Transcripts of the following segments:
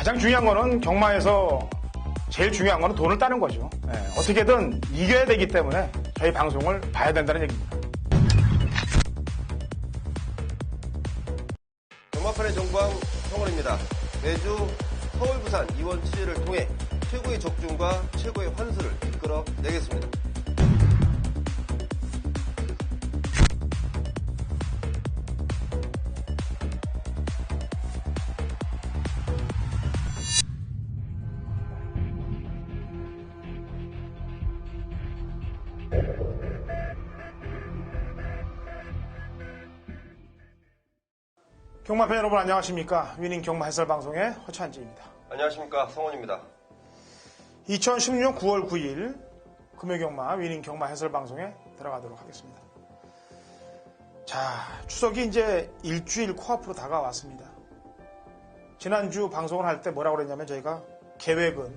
가장 중요한 거는 경마에서 제일 중요한 거는 돈을 따는 거죠. 어떻게든 이겨야 되기 때문에 저희 방송을 봐야 된다는 얘기입니다. 경마판의 정광 성원입니다. 매주 서울, 부산, 이원 취재를 통해 최고의 적중과 최고의 환수를 이끌어내겠습니다. 경마팬 여러분 안녕하십니까. 위닝 경마 해설 방송의 허찬지입니다. 안녕하십니까. 성원입니다. 2016년 9월 9일 금요경마 위닝 경마 해설 방송에 들어가도록 하겠습니다. 자, 추석이 이제 일주일 코앞으로 다가왔습니다. 지난주 방송을 할 때 뭐라고 그랬냐면 저희가 계획은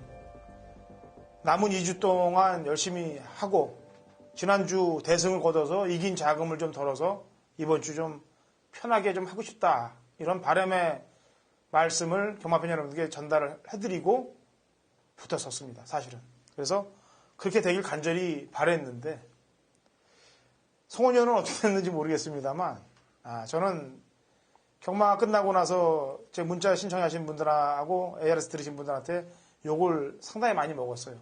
남은 2주 동안 열심히 하고 지난주 대승을 거둬서 이긴 자금을 좀 덜어서 이번 주 좀 편하게 좀 하고 싶다. 이런 바람의 말씀을 경마팬 여러분들께 전달을 해드리고 붙었었습니다. 사실은. 그래서 그렇게 되길 간절히 바랬는데 송원현은 어떻게 됐는지 모르겠습니다만 저는 경마 끝나고 나서 제 문자 신청하신 분들하고 ARS 들으신 분들한테 욕을 상당히 많이 먹었어요.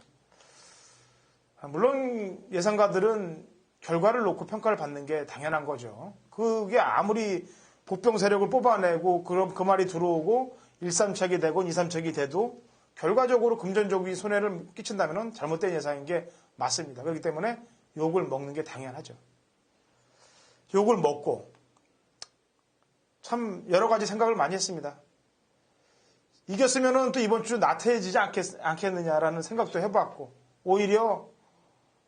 물론 예상가들은 결과를 놓고 평가를 받는 게 당연한 거죠. 그게 아무리 보병 세력을 뽑아내고 그럼 그 말이 들어오고 1-3척이 되고 2-3척이 돼도 결과적으로 금전적인 손해를 끼친다면 잘못된 예상인 게 맞습니다. 그렇기 때문에 욕을 먹는 게 당연하죠. 욕을 먹고 참 여러 가지 생각을 많이 했습니다. 이겼으면 또 이번 주 나태해지지 않겠느냐라는 생각도 해봤고 오히려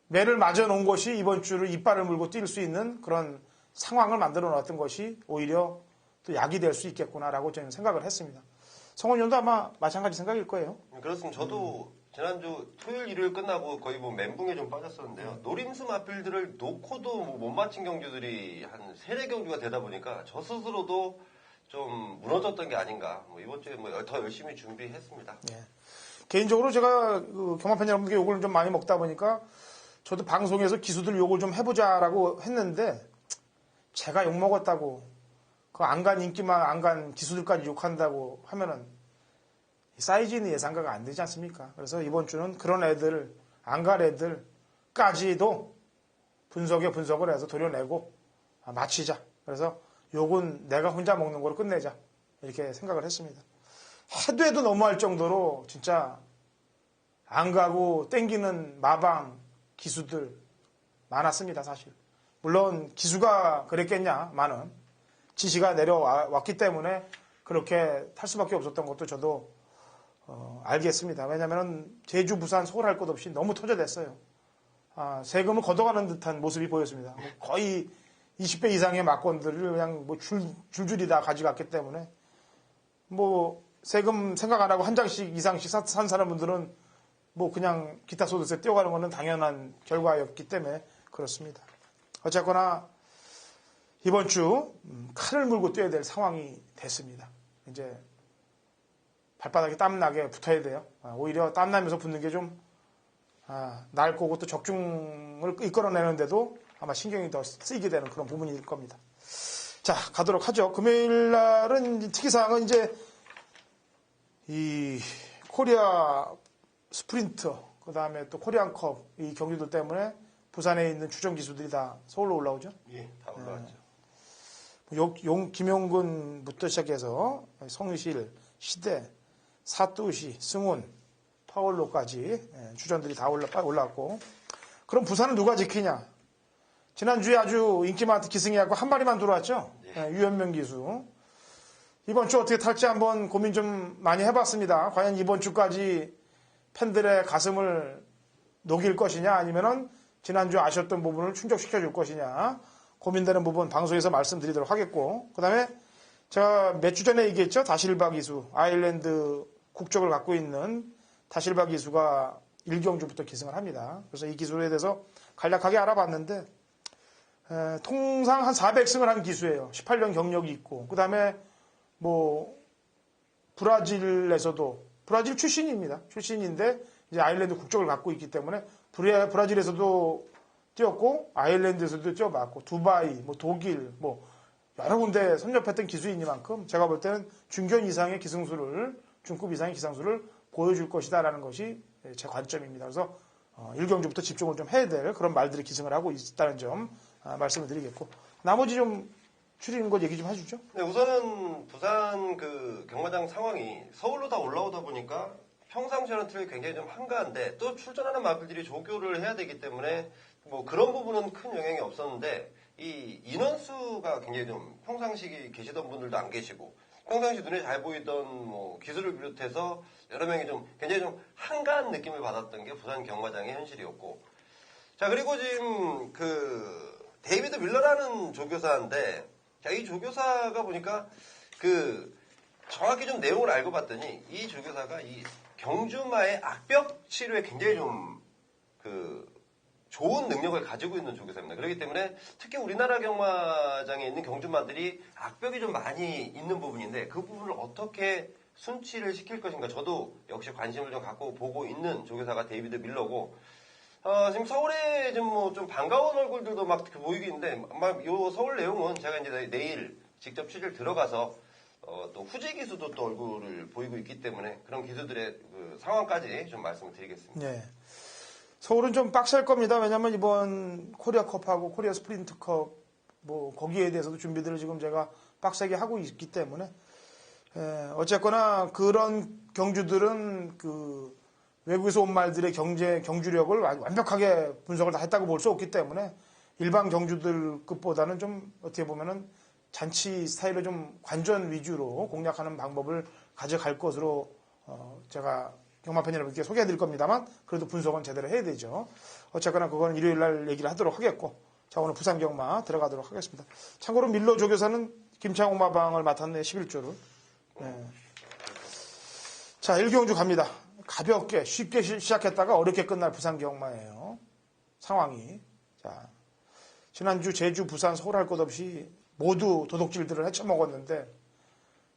매를 맞아 놓은 것이 이번 주를 이빨을 물고 뛸 수 있는 그런 상황을 만들어 놨던 것이 오히려 또 약이 될 수 있겠구나라고 저는 생각을 했습니다. 성원님도 아마 마찬가지 생각일 거예요. 그렇습니다. 저도 지난주 토요일, 일요일 끝나고 거의 뭐 멘붕에 좀 빠졌었는데요. 노림수 마필들을 놓고도 못 맞힌 경주들이 한 3-4경주가 되다 보니까 저 스스로도 좀 무너졌던 게 아닌가. 이번 주에 더 열심히 준비했습니다. 예. 개인적으로 제가 경마팬 여러분께 욕을 좀 많이 먹다 보니까 저도 방송에서 기수들 욕을 좀 해보자라고 했는데 제가 욕먹었다고 그 안 간 인기만 안 간 기수들까지 욕한다고 하면은 사이즈 있는 예상가가 안 되지 않습니까? 그래서 이번 주는 그런 애들 안 갈 애들까지도 분석을 해서 도려내고 마치자. 그래서 욕은 내가 혼자 먹는 거로 끝내자. 이렇게 생각을 했습니다. 해도 너무할 정도로 진짜 안 가고 땡기는 마방 기수들 많았습니다. 사실. 물론 기수가 그랬겠냐마는 지시가 내려왔기 때문에 그렇게 탈 수밖에 없었던 것도 저도 알겠습니다. 왜냐하면 제주, 부산, 서울 할 것 없이 너무 터져댔어요. 세금을 걷어가는 듯한 모습이 보였습니다. 거의 20배 이상의 막건들을 그냥 줄줄이 다 가져갔기 때문에 세금 생각 안 하고 한 장씩 이상씩 산 사람분들은 그냥 기타 소득세 떼어가는 것은 당연한 결과였기 때문에 그렇습니다. 어쨌거나 이번 주 칼을 물고 뛰어야 될 상황이 됐습니다. 이제 발바닥에 땀나게 붙어야 돼요. 오히려 땀나면서 붙는 게 좀 나을 거고 또 적중을 이끌어내는데도 아마 신경이 더 쓰이게 되는 그런 부분일 겁니다. 자, 가도록 하죠. 금요일 날은 특이사항은 이제 이 코리아 스프린터, 그 다음에 또 코리안컵 이 경기들 때문에 부산에 있는 주전 기수들이 다 서울로 올라오죠? 예, 다 올라왔죠. 김용근부터 시작해서 성유실, 시대, 사또시, 승훈, 파월로까지 주전들이 다 올라왔고 그럼 부산은 누가 지키냐? 지난주에 아주 인기 많던 기승이하고 한 마리만 들어왔죠? 예. 유현명 기수. 이번 주 어떻게 탈지 한번 고민 좀 많이 해봤습니다. 과연 이번 주까지 팬들의 가슴을 녹일 것이냐 아니면은 지난주 아쉬웠던 부분을 충족시켜 줄 것이냐 고민되는 부분 방송에서 말씀드리도록 하겠고 그 다음에 제가 몇 주 전에 얘기했죠. 다실바 기수 아일랜드 국적을 갖고 있는 다실바 기수가 1경주부터 기승을 합니다. 그래서 이 기수에 대해서 간략하게 알아봤는데 통상 한 400승을 한 기수예요. 18년 경력이 있고 그 다음에 브라질에서도 브라질 출신입니다. 출신인데 이제 아일랜드 국적을 갖고 있기 때문에 브라질에서도 뛰었고 아일랜드에서도 뛰어봤고 두바이, 뭐 독일, 뭐 여러 군데 섭렵했던 기수이니만큼 제가 볼 때는 중견 이상의 기승수를 중급 이상의 기상수를 보여줄 것이다라는 것이 제 관점입니다. 그래서 1경주부터 집중을 좀 해야 될 그런 말들이 기승을 하고 있다는 점 말씀을 드리겠고 나머지 좀 추리는 것 얘기 좀 해주죠. 네, 우선은 부산 그 경마장 상황이 서울로 다 올라오다 보니까 평상시와는 틀리 굉장히 좀 한가한데 또 출전하는 마필들이 조교를 해야 되기 때문에 뭐 그런 부분은 큰 영향이 없었는데 이 인원수가 굉장히 좀 평상시 계시던 분들도 안 계시고 평상시 눈에 잘 보이던 뭐 기술을 비롯해서 여러 명이 좀 굉장히 좀 한가한 느낌을 받았던 게 부산 경마장의 현실이었고 자 그리고 지금 그 데이비드 밀러라는 조교사인데 자, 이 조교사가 보니까 그 정확히 좀 내용을 알고 봤더니 이 조교사가 이 경주마의 악벽 치료에 굉장히 좀 그 좋은 능력을 가지고 있는 조교사입니다. 그렇기 때문에 특히 우리나라 경마장에 있는 경주마들이 악벽이 좀 많이 있는 부분인데 그 부분을 어떻게 순치를 시킬 것인가 저도 역시 관심을 좀 갖고 보고 있는 조교사가 데이비드 밀러고 지금 서울에 지금 뭐 좀 반가운 얼굴들도 막 보이고 있는데 아마 요 서울 내용은 제가 이제 내일 직접 취재를 들어가서 또 후재 기수도 또 얼굴을 보이고 있기 때문에 그런 기수들의 그 상황까지 좀 말씀을 드리겠습니다. 네. 서울은 좀 빡셀 겁니다. 왜냐하면 이번 코리아컵하고 코리아 스프린트컵 뭐 거기에 대해서도 준비들을 지금 제가 빡세게 하고 있기 때문에 어쨌거나 그런 경주들은 그 외국에서 온 말들의 경주력을 완벽하게 분석을 다 했다고 볼 수 없기 때문에 일반 경주들급보다는 좀 어떻게 보면은 잔치 스타일로 좀 관전 위주로 공략하는 방법을 가져갈 것으로 제가 경마팬 여러분께 소개해드릴 겁니다만 그래도 분석은 제대로 해야 되죠. 어쨌거나 그거는 일요일 날 얘기를 하도록 하겠고 자 오늘 부산 경마 들어가도록 하겠습니다. 참고로 밀러 조교사는 김창호 마방을 맡았네 11조를. 네. 자 1경주 갑니다. 가볍게 쉽게 시작했다가 어렵게 끝날 부산 경마예요. 상황이. 자 지난주 제주, 부산, 서울 할 것 없이 모두 도둑질들을 헤쳐먹었는데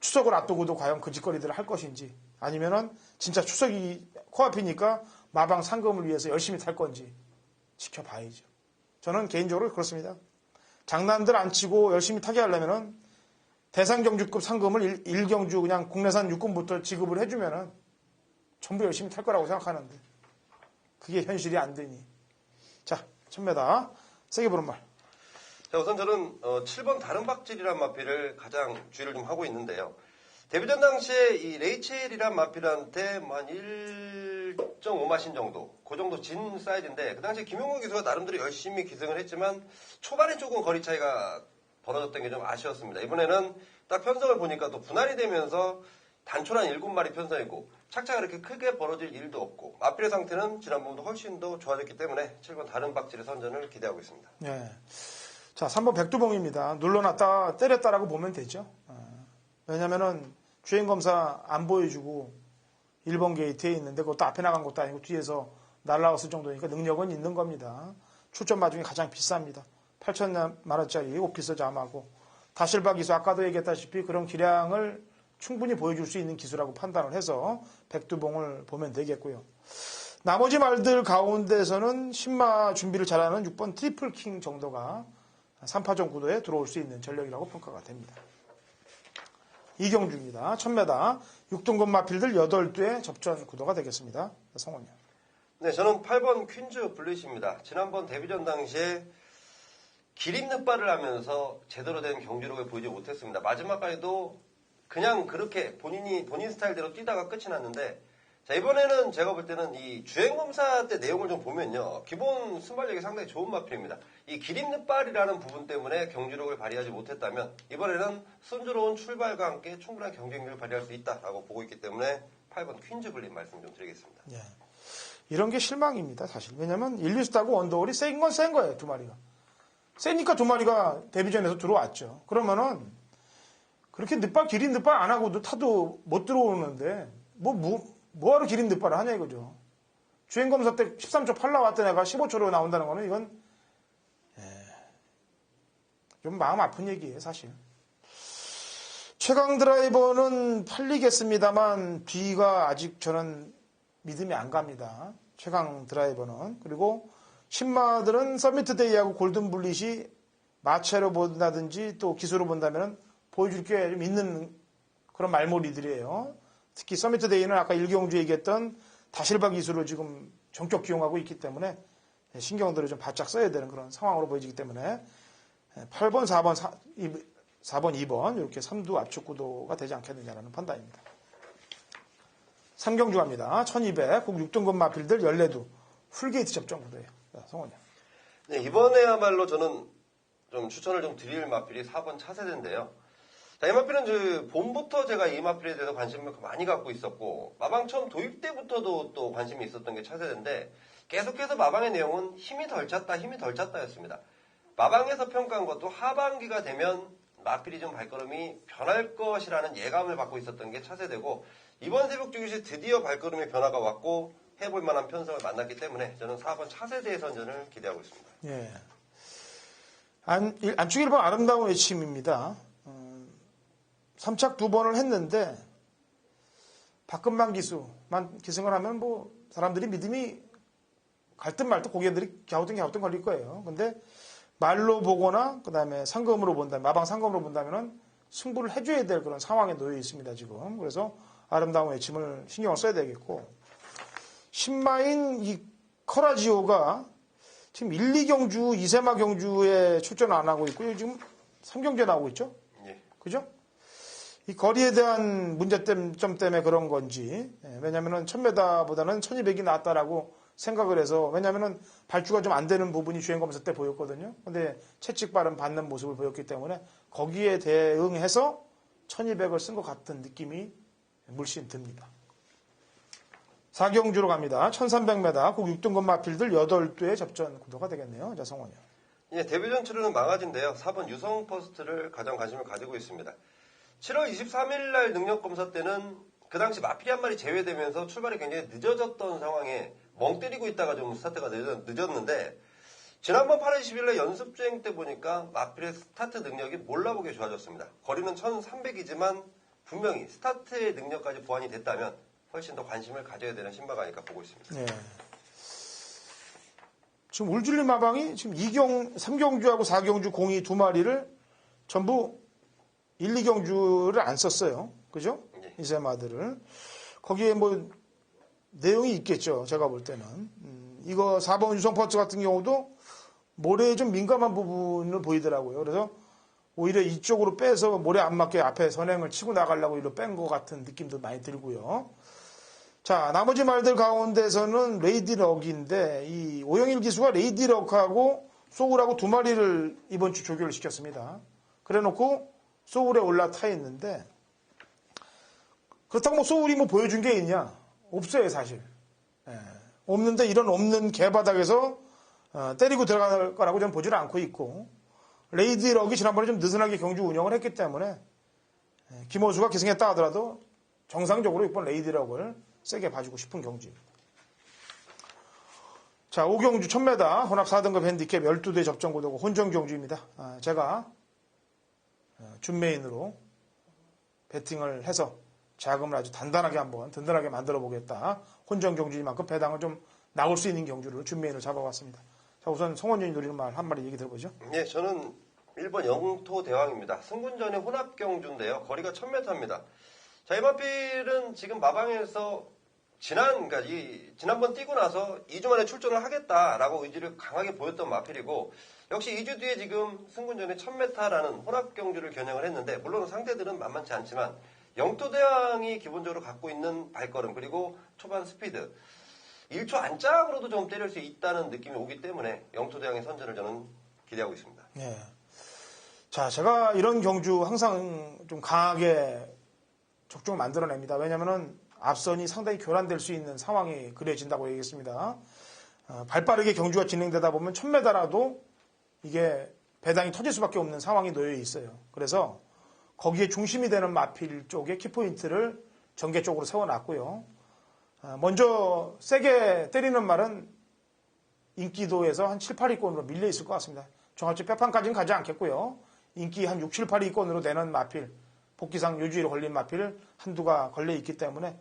추석을 앞두고도 과연 그 짓거리들을 할 것인지 아니면은 진짜 추석이 코앞이니까 마방 상금을 위해서 열심히 탈 건지 지켜봐야죠. 저는 개인적으로 그렇습니다. 장난들 안 치고 열심히 타게 하려면은 대상경주급 상금을 1경주 그냥 국내산 육군부터 지급을 해주면은 전부 열심히 탈 거라고 생각하는데 그게 현실이 안 되니 자 1000m 세게 보는 말. 자, 우선 저는 7번 다른박질이란 마필을 가장 주의를 좀 하고 있는데요. 데뷔전 당시에 이 레이첼이란 마필한테 뭐 한 1.5마신 정도, 그 정도 진 사이즈인데 그 당시에 김용국 기수가 나름대로 열심히 기승을 했지만 초반에 조금 거리 차이가 벌어졌던 게 좀 아쉬웠습니다. 이번에는 딱 편성을 보니까 또 분할이 되면서 단촐한 7마리 편성이고 착차가 그렇게 크게 벌어질 일도 없고 마필의 상태는 지난번보다 훨씬 더 좋아졌기 때문에 7번 다른박질의 선전을 기대하고 있습니다. 네. 자, 3번 백두봉입니다. 눌러놨다 때렸다라고 보면 되죠. 왜냐면은 주행검사 안 보여주고 1번 게이트에 있는데 그것도 앞에 나간 것도 아니고 뒤에서 날라왔을 정도니까 능력은 있는 겁니다. 출전 마중에 가장 비쌉니다. 8천만 원짜리 오피서 잠하고 다실바 기수 아까도 얘기했다시피 그런 기량을 충분히 보여줄 수 있는 기수라고 판단을 해서 백두봉을 보면 되겠고요. 나머지 말들 가운데서는 신마 준비를 잘하는 6번 트리플 킹 정도가 3파전 구도에 들어올 수 있는 전력이라고 평가가 됩니다. 이경주입니다. 1000m 6등급 마필들 8대 접전 구도가 되겠습니다. 성원이요. 네, 저는 8번 퀸즈 블리시입니다. 지난번 데뷔전 당시에 기립늑발을 하면서 제대로 된 경주력을 보이지 못했습니다. 마지막까지도 그냥 그렇게 본인 스타일대로 뛰다가 끝이 났는데 자, 이번에는 제가 볼 때는 이 주행검사 때 내용을 좀 보면요. 기본 순발력이 상당히 좋은 마필입니다. 이 기립늑발이라는 부분 때문에 경주력을 발휘하지 못했다면 이번에는 순조로운 출발과 함께 충분한 경쟁력을 발휘할 수 있다라고 보고 있기 때문에 8번 퀸즈 블린 말씀 좀 드리겠습니다. 예. 이런 게 실망입니다, 사실. 왜냐면 1, 2스타고 언더홀이 센 건 센 거예요, 2마리가. 세니까 2마리가 데뷔전에서 들어왔죠. 그러면은 그렇게 기린 늑발 안 하고도 타도 못 들어오는데 뭐하러 기린 늑발을 하냐 이거죠. 주행검사 때 13초 8 나왔던 애가 15초로 나온다는 거는 이건 좀 마음 아픈 얘기예요, 사실. 최강 드라이버는 팔리겠습니다만 뒤가 아직 저는 믿음이 안 갑니다. 최강 드라이버는. 그리고 신마들은 서미트 데이하고 골든 블릿이 마체로 본다든지 또 기수로 본다면 보여줄 게 좀 있는 그런 말몰이들이에요. 특히 서미트 데이는 아까 일경주 얘기했던 다실바 기수로 지금 전격 기용하고 있기 때문에 신경들을 좀 바짝 써야 되는 그런 상황으로 보여지기 때문에 8번, 4번, 2번 이렇게 3두 압축 구도가 되지 않겠느냐라는 판단입니다. 3경주 갑니다. 1200, 국 6등급 마필들 14두 풀게이트 접전 구도예요. 성원이. 네, 이번에야말로 저는 좀 추천을 좀 드릴 마필이 4번 차세대인데요. 자, 이 마필은 봄부터 제가 이 마필에 대해서 관심을 많이 갖고 있었고 마방 처음 도입 때부터도 또 관심이 있었던 게 차세대인데 계속해서 마방의 내용은 힘이 덜 찼다였습니다. 마방에서 평가한 것도 하반기가 되면 마필이 좀 발걸음이 변할 것이라는 예감을 받고 있었던 게 차세대고 이번 새벽 주기시 드디어 발걸음의 변화가 왔고 해볼 만한 편성을 만났기 때문에 저는 4번 차세대의 선전을 기대하고 있습니다. 예. 안축 1번 아름다운 외침입니다. 3착 2번을 했는데 박근만 기수만 기승을 하면 뭐 사람들이 믿음이 갈 듯 말 듯 고객들이 갸우뚱 걸릴 거예요. 근데 말로 보거나 그다음에 상금으로 본다면 마방 상금으로 본다면은 승부를 해줘야 될 그런 상황에 놓여 있습니다 지금. 그래서 아름다운 외침을 신경을 써야 되겠고 신마인 이 커라지오가 지금 1, 2경주 이세마 경주에 출전을 안 하고 있고요. 지금 3경주에 나오고 있죠. 예. 그죠? 이 거리에 대한 문제점 때문에 그런 건지 왜냐면은 1000m보다는 1200이 낫다라고 생각을 해서 왜냐면은 발주가 좀 안 되는 부분이 주행 검사 때 보였거든요. 근데 채찍 발은 받는 모습을 보였기 때문에 거기에 대응해서 1200을 쓴 것 같은 느낌이 물씬 듭니다. 4경주로 갑니다. 1300m 국 6등급 마필들 8두의 접전 구도가 되겠네요. 자, 성원이요. 예, 데뷔전 치르는 망아지인데요. 4번 유성 퍼스트를 가장 관심을 가지고 있습니다. 7월 23일 날 능력 검사 때는 그 당시 마필이 한 마리 제외되면서 출발이 굉장히 늦어졌던 상황에 멍 때리고 있다가 좀 스타트가 늦었는데 지난번 8월 10일 날 연습 주행 때 보니까 마필의 스타트 능력이 몰라보게 좋아졌습니다. 거리는 1300이지만 분명히 스타트의 능력까지 보완이 됐다면 훨씬 더 관심을 가져야 되는 신바가 아닐까 보고 있습니다. 네. 지금 울줄리 마방이 지금 3경주하고 4경주 공이 2마리를 전부 1, 2경주를 안 썼어요. 그죠? 네. 이세마들을. 거기에 뭐 내용이 있겠죠. 제가 볼 때는. 이거 4번 유성퍼츠 같은 경우도 모래에 좀 민감한 부분을 보이더라고요. 그래서 오히려 이쪽으로 빼서 모래 안 맞게 앞에 선행을 치고 나가려고 이로 뺀 것 같은 느낌도 많이 들고요. 자, 나머지 말들 가운데서는 레이디럭인데 이 오영일 기수가 레이디럭하고 소울하고 2마리를 이번 주 조교를 시켰습니다. 그래 놓고 소울에 올라타 있는데 그렇다고 뭐 소울이 뭐 보여준 게 있냐? 없어요, 사실. 예. 없는데 이런 없는 개바닥에서 때리고 들어갈 거라고 저는 보지를 않고 있고 레이디럭이 지난번에 좀 느슨하게 경주 운영을 했기 때문에 김호수가 기승했다 하더라도 정상적으로 6번 레이디럭을 세게 봐주고 싶은 경주입니다. 자, 5경주 1000m 혼합 4등급 핸디캡 12대 접전 구도고 혼전 경주입니다. 제가 준메인으로 배팅을 해서 자금을 아주 단단하게 한번 든든하게 만들어 보겠다. 혼전 경주이만큼 배당을 좀 나올 수 있는 경주를 준메인으로 잡아봤습니다. 자, 우선 성원전이 노리는 말 한 마리 얘기 들어보죠. 네, 저는 1번 영토 대왕입니다. 승군전의 혼합 경주인데요. 거리가 1000m입니다. 자, 이 마필은 지금 마방에서 지난번 뛰고 나서 2주 만에 출전을 하겠다라고 의지를 강하게 보였던 마필이고 역시 2주 뒤에 지금 승군전의 1000m라는 혼합 경주를 겨냥을 했는데 물론 상대들은 만만치 않지만 영토대왕이 기본적으로 갖고 있는 발걸음 그리고 초반 스피드 1초 안짝으로도 좀 때릴 수 있다는 느낌이 오기 때문에 영토대왕의 선전을 저는 기대하고 있습니다. 네. 자, 제가 이런 경주 항상 좀 강하게 적중을 만들어냅니다. 왜냐면은 앞선이 상당히 교란될 수 있는 상황이 그려진다고 얘기했습니다. 발빠르게 경주가 진행되다 보면 1000m라도 이게 배당이 터질 수밖에 없는 상황이 놓여 있어요. 그래서 거기에 중심이 되는 마필 쪽에 키포인트를 전개 쪽으로 세워놨고요. 먼저 세게 때리는 말은 인기도에서 한 7, 8위권으로 밀려 있을 것 같습니다. 정확히 빼판까지는 가지 않겠고요. 인기 한 6, 7, 8위권으로 내는 마필 복귀상 요주일에 걸린 마필 한두가 걸려 있기 때문에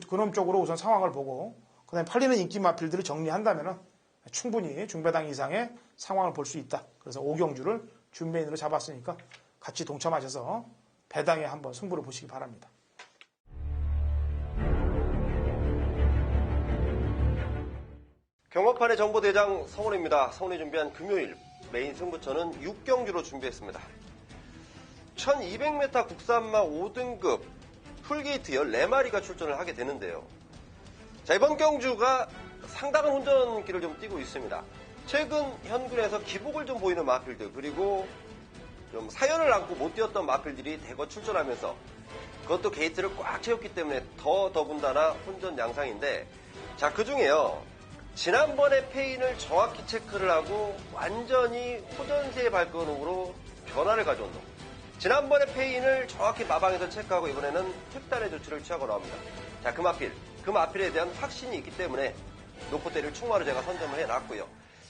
그놈 쪽으로 우선 상황을 보고 그다음에 팔리는 인기 마필들을 정리한다면 충분히 중배당 이상의 상황을 볼 수 있다. 그래서 5경주를 준메인으로 잡았으니까 같이 동참하셔서 배당에 한번 승부를 보시기 바랍니다. 경마판의 정보대장 성훈입니다. 성훈이 준비한 금요일 메인 승부처는 6경주로 준비했습니다. 1200m 국산마 5등급 풀게이트 14마리가 출전을 하게 되는데요. 자, 이번 경주가 상당한 혼전길을 좀 띄고 있습니다. 최근 현군에서 기복을 좀 보이는 마필들, 그리고 좀 사연을 안고 못 뛰었던 마필들이 대거 출전하면서 그것도 게이트를 꽉 채웠기 때문에 더군다나 혼전 양상인데, 자, 그 중에요. 지난번에 페인을 정확히 체크를 하고 완전히 호전세의 발걸음으로 변화를 가져온 놈. 지난번에 페인을 정확히 마방에서 체크하고 이번에는 특단의 조치를 취하고 나옵니다. 자, 그 마필에 대한 확신이 있기 때문에 노코테를 충마로 제가 선점을 해놨고요.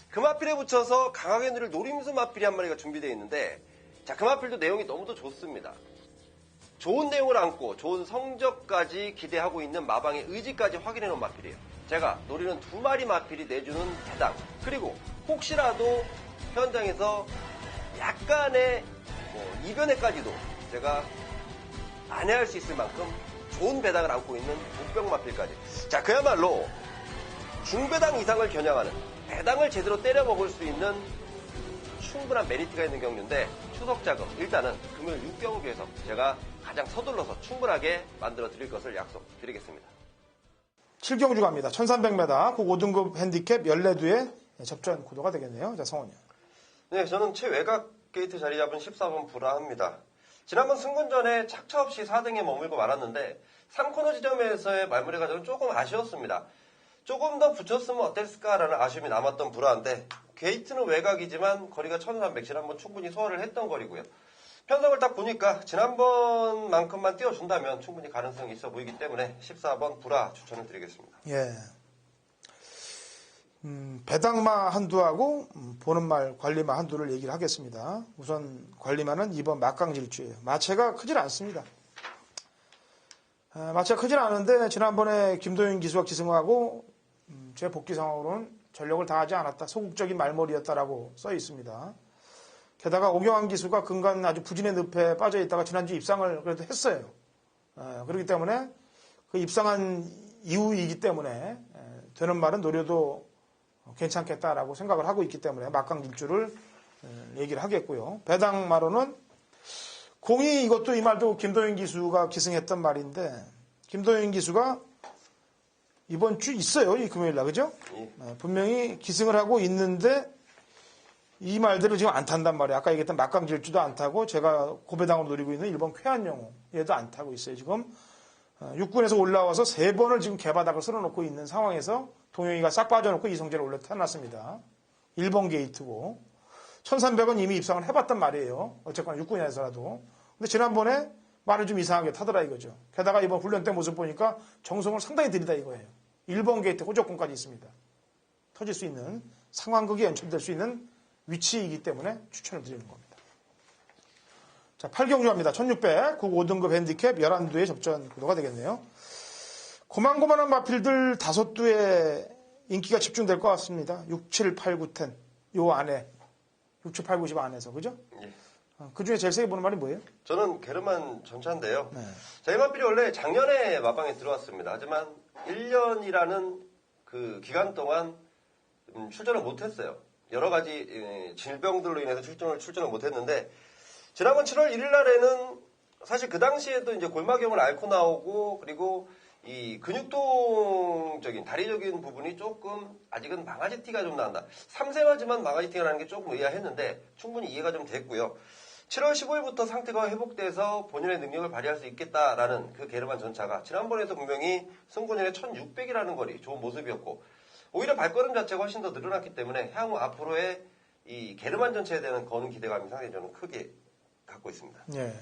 그 마필에 붙여서 강하게 누릴 노림수 마필이 한 마리가 준비되어 있는데, 자, 그 마필도 내용이 너무도 좋습니다. 좋은 내용을 안고 좋은 성적까지 기대하고 있는 마방의 의지까지 확인해놓은 마필이에요. 제가 노리는 2마리 마필이 내주는 배당, 그리고 혹시라도 현장에서 약간의 이변에까지도 제가 안해할 수 있을 만큼 좋은 배당을 안고 있는 목병 마필까지. 자, 그야말로 중배당 이상을 겨냥하는, 배당을 제대로 때려 먹을 수 있는 충분한 메리트가 있는 경주인데, 추석 자금 일단은 금요일 6경주에서 제가 가장 서둘러서 충분하게 만들어 드릴 것을 약속드리겠습니다. 7경주 갑니다. 1300m 국 5등급 핸디캡 14두의 접전 구도가 되겠네요. 자, 성원이요. 네, 저는 최외곽 게이트 자리 잡은 14번 불화합니다. 지난번 승군전에 착차 없이 4등에 머물고 말았는데 3코너 지점에서의 말무리 과정은 조금 아쉬웠습니다. 조금 더 붙였으면 어땠을까라는 아쉬움이 남았던 불화인데, 게이트는 외곽이지만 거리가 1300, 충분히 소화를 했던 거리고요. 편성을 딱 보니까 지난번만큼만 띄워준다면 충분히 가능성이 있어 보이기 때문에 14번 불화 추천을 드리겠습니다. 예. 배당마 한두하고 보는 말 관리마 한두를 얘기를 하겠습니다. 우선 관리마는 이번 막강질주예요. 마체가 크질 않습니다. 마체가 크질 않은데 지난번에 김도윤 기수가 기승하고 제 복귀 상황으로는 전력을 다하지 않았다. 소극적인 말머리였다라고 써 있습니다. 게다가 오경환 기수가 근간 아주 부진의 늪에 빠져 있다가 지난주 입상을 그래도 했어요. 그렇기 때문에 그 입상한 이후이기 때문에 되는 말은 노려도 괜찮겠다라고 생각을 하고 있기 때문에 막강질주를 얘기를 하겠고요. 배당마로는 공이 이것도 이 말도 김도윤 기수가 기승했던 말인데, 김도윤 기수가 이번 주 있어요. 이 금요일날, 그죠? 분명히 기승을 하고 있는데 이 말들을 지금 안 탄단 말이에요. 아까 얘기했던 막강질주도 안 타고 제가 고배당으로 노리고 있는 일본 쾌한영웅 얘도 안 타고 있어요. 지금 6군에서 올라와서 3번을 지금 개바닥을 쓸어놓고 있는 상황에서 동영이가 싹 빠져놓고 이성재를 올려 타놨습니다. 1번 게이트고 1300은 이미 입상을 해봤단 말이에요. 어쨌거나 6군에서라도. 근데 지난번에 말을 좀 이상하게 타더라 이거죠. 게다가 이번 훈련 때 모습 보니까 정성을 상당히 들이다 이거예요. 1번 게이트 호적군까지 있습니다. 터질 수 있는 상황극이 연출될 수 있는 위치이기 때문에 추천을 드리는 겁니다. 자, 8경주 갑니다. 1600 국 5등급 핸디캡 11두의 접전 구도가 되겠네요. 고만고만한 마필들 5두의 인기가 집중될 것 같습니다. 6, 7, 8, 9, 10. 요 안에 6, 7, 8, 9, 10 안에서, 그죠? 예. 그 중에 제일 세게 보는 말이 뭐예요? 저는 게르만 전차인데요. 네. 자, 이 마필이 원래 작년에 마방에 들어왔습니다. 하지만 1년이라는 그 기간 동안 출전을 못했어요. 여러 가지 질병들로 인해서 출전을 못했는데, 지난번 7월 1일 날에는 사실 그 당시에도 이제 골막염을 앓고 나오고, 그리고 이 근육통적인 다리적인 부분이 조금 아직은 망아지 티가 좀 난다. 3세마지만 망아지 티가 나는 게 조금 의아했는데 충분히 이해가 좀 됐고요. 7월 15일부터 상태가 회복돼서 본인의 능력을 발휘할 수 있겠다라는 그 게르만 전차가 지난번에도 분명히 승군연의 1600이라는 거리 좋은 모습이었고, 오히려 발걸음 자체가 훨씬 더 늘어났기 때문에 향후 앞으로의 이 게르만 전차에 대한 거는 기대감이 상당히 저는 크게 갖고 있습니다. 예.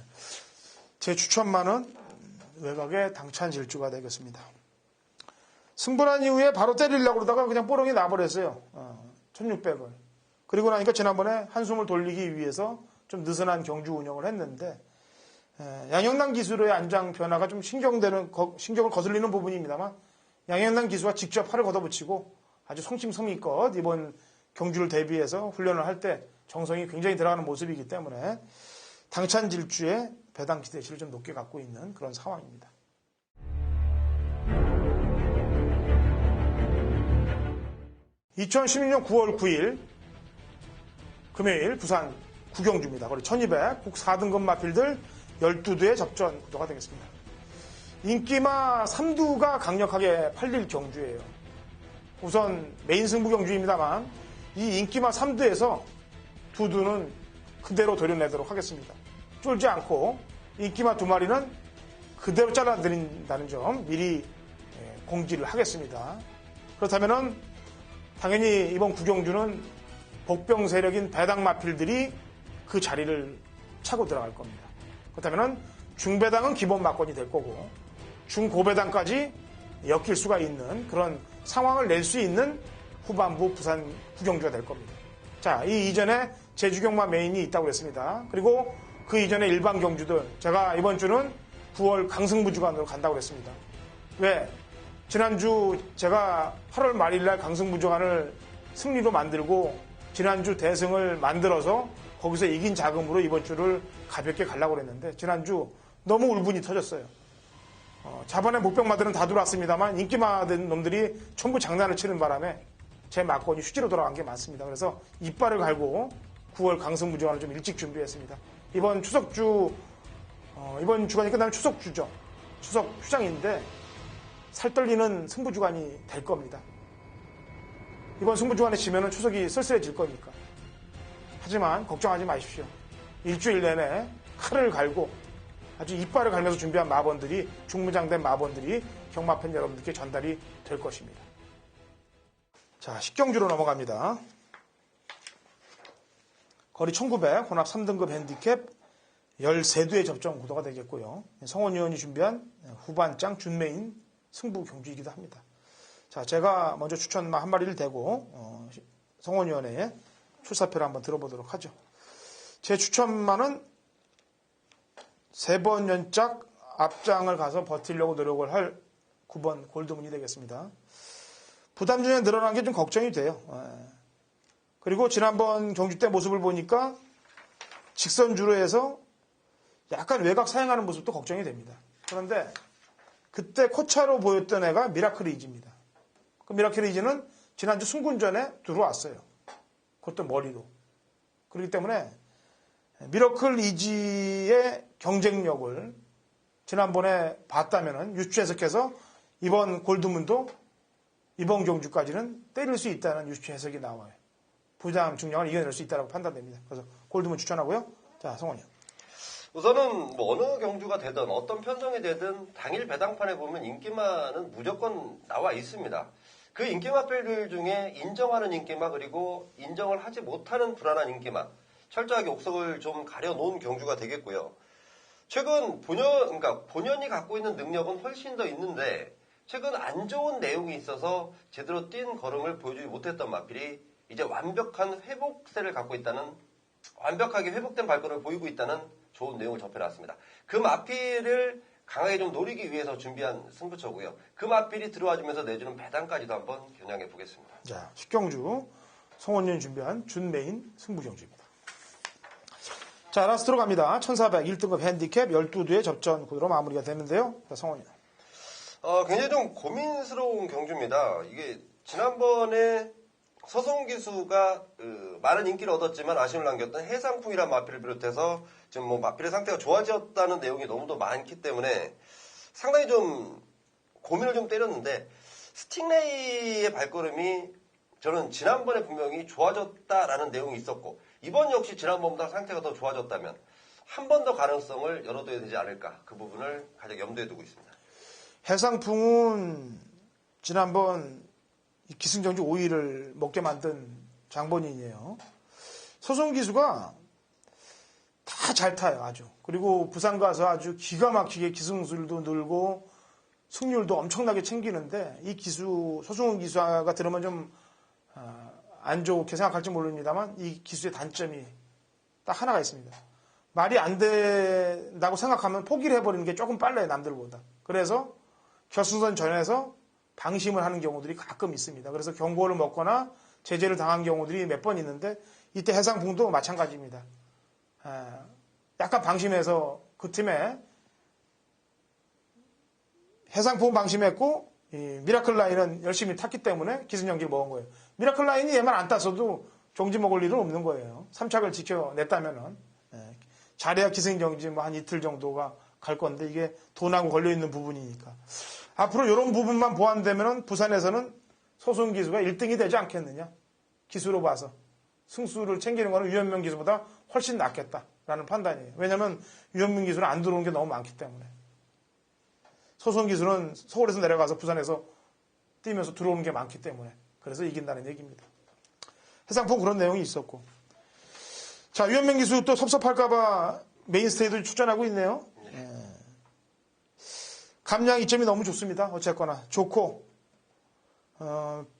제 추천만은 외곽의 당찬 질주가 되겠습니다. 승분한 이후에 바로 때리려고 그러다가 그냥 뽀롱이 나버렸어요. 1600을. 그리고 나니까 지난번에 한숨을 돌리기 위해서 좀 느슨한 경주 운영을 했는데, 양영남 기수의 안장 변화가 좀 신경을 거슬리는 부분입니다만 양영남 기수가 직접 팔을 걷어붙이고 아주 성심성의껏 이번 경주를 대비해서 훈련을 할 때 정성이 굉장히 들어가는 모습이기 때문에 당찬 질주에 배당 기대치를 좀 높게 갖고 있는 그런 상황입니다. (2016년 9월 9일) 금요일 부산 구경주입니다. 거리 1200 국 4등급 마필들 12두의 접전 구도가 되겠습니다. 인기마 3두가 강력하게 팔릴 경주예요. 우선 메인 승부 경주입니다만 이 인기마 3두에서 2두는 그대로 도려내도록 하겠습니다. 쫄지 않고 인기마 2마리는 그대로 잘라드린다는 점 미리 공지를 하겠습니다. 그렇다면 당연히 이번 구경주는 복병 세력인 배당 마필들이 그 자리를 차고 들어갈 겁니다. 그렇다면 중배당은 기본 막권이 될 거고 중고배당까지 엮일 수가 있는 그런 상황을 낼 수 있는 후반부 부산 구경주가 될 겁니다. 자, 이 이전에 제주경마 메인이 있다고 했습니다. 그리고 그 이전에 일반 경주들 제가 이번 주는 9월 강승부 주간으로 간다고 했습니다. 왜? 지난주 제가 8월 말일날 강승부 주간을 승리로 만들고 지난주 대승을 만들어서 거기서 이긴 자금으로 이번 주를 가볍게 가려고 했는데 지난주 너무 울분이 터졌어요. 자반의 목병마들은 다 들어왔습니다만 인기마든 놈들이 전부 장난을 치는 바람에 제 막권이 휴지로 돌아간 게 많습니다. 그래서 이빨을 갈고 9월 강승부 주간을 좀 일찍 준비했습니다. 이번 추석주 이번 주간이 끝나면 추석주죠. 추석 휴장인데 살떨리는 승부주간이 될 겁니다. 이번 승부주간에 지면은 추석이 쓸쓸해질 거니까. 하지만 걱정하지 마십시오. 일주일 내내 칼을 갈고 아주 이빨을 갈면서 준비한 마번들이 중무장된 마번들이 경마팬 여러분들께 전달이 될 것입니다. 자, 식경주로 넘어갑니다. 거리 1900 혼합 3등급 핸디캡 13두의 접전 구도가 되겠고요. 성원 의원이 준비한 후반장 준메인 승부 경주이기도 합니다. 자, 제가 먼저 추천마 한 마리를 대고 성원 의원의 출사표를 한번 들어보도록 하죠. 제 추천마는 3번 연짝 앞장을 가서 버티려고 노력을 할 9번 골드문이 되겠습니다. 부담 중에 늘어난 게 좀 걱정이 돼요. 그리고 지난번 경주 때 모습을 보니까 직선주로 해서 약간 외곽 사행하는 모습도 걱정이 됩니다. 그런데 그때 코차로 보였던 애가 미라클 이지입니다. 그 미라클 이지는 지난주 승군전에 들어왔어요. 그것도 머리로. 그렇기 때문에 미라클 이지의 경쟁력을 지난번에 봤다면 유추 해석해서 이번 골드문도 이번 경주까지는 때릴 수 있다는 유추 해석이 나와요. 부담 중량을 이겨낼 수 있다고 판단됩니다. 그래서 골드문 추천하고요. 자, 성원이요. 우선은 뭐 어느 경주가 되든 어떤 편성이 되든 당일 배당판에 보면 인기마는 무조건 나와 있습니다. 그 인기마필들 중에 인정하는 인기마 그리고 인정을 하지 못하는 불안한 인기마 철저하게 옥석을 좀 가려놓은 경주가 되겠고요. 최근 본연이 갖고 있는 능력은 훨씬 더 있는데 최근 안 좋은 내용이 있어서 제대로 뛴 걸음을 보여주지 못했던 마필이 이제 완벽한 회복세를 갖고 있다는 완벽하게 회복된 발걸음을 보이고 있다는 좋은 내용을 접해놨습니다. 그 마필을 강하게 좀 노리기 위해서 준비한 승부처고요. 그 마필이 들어와주면서 내주는 배당까지도 한번 겨냥해 보겠습니다. 자, 식경주 성원년이 준비한 준메인 승부경주입니다. 자, 라스트로 갑니다. 1400 1등급 핸디캡 12두의 접전 구도로 마무리가 되는데요. 자, 성원년. 굉장히 좀 고민스러운 경주입니다. 이게 지난번에 서성 기수가 많은 인기를 얻었지만 아쉬움을 남겼던 해상풍이라는 마필을 비롯해서 지금 뭐 마필의 상태가 좋아졌다는 내용이 너무도 많기 때문에 상당히 좀 고민을 좀 때렸는데 스팅레이의 발걸음이 저는 지난번에 분명히 좋아졌다라는 내용이 있었고 이번 역시 지난번보다 상태가 더 좋아졌다면 한 번 더 가능성을 열어둬야 되지 않을까 그 부분을 가장 염두에 두고 있습니다. 해상풍은 지난번 기승전주 5위를 먹게 만든 장본인이에요. 서성 기수가 다 잘 타요, 아주. 그리고 부산 가서 아주 기가 막히게 기승술도 늘고 승률도 엄청나게 챙기는데 이 기수, 서승훈 기수가 들으면 좀 안 좋게 생각할지 모릅니다만 이 기수의 단점이 딱 하나가 있습니다. 말이 안 된다고 생각하면 포기를 해버리는 게 조금 빨라요, 남들보다. 그래서 결승선 전에서 방심을 하는 경우들이 가끔 있습니다. 그래서 경고를 먹거나 제재를 당한 경우들이 몇 번 있는데 이때 해상풍도 마찬가지입니다. 약간 방심해서 그 팀에 해상풍 방심했고 미라클 라인은 열심히 탔기 때문에 기승전결 먹은 거예요. 미라클 라인이 얘만 안 땄어도 종지 먹을 일은 없는 거예요. 3착을 지켜냈다면은 잘해야 기승전결 뭐 한 이틀 정도가 갈 건데 이게 돈하고 걸려있는 부분이니까 앞으로 이런 부분만 보완되면 부산에서는 소송 기수가 1등이 되지 않겠느냐. 기수로 봐서 승수를 챙기는 거는 유현명 기수보다 훨씬 낫겠다라는 판단이에요. 왜냐하면 유현명 기수는 안 들어오는 게 너무 많기 때문에. 소송 기수는 서울에서 내려가서 부산에서 뛰면서 들어오는 게 많기 때문에 그래서 이긴다는 얘기입니다. 해상풍 그런 내용이 있었고 자 유현명 기수 또 섭섭할까봐 메인스테이도 출전하고 있네요. 감량 이점이 너무 좋습니다. 어쨌거나 좋고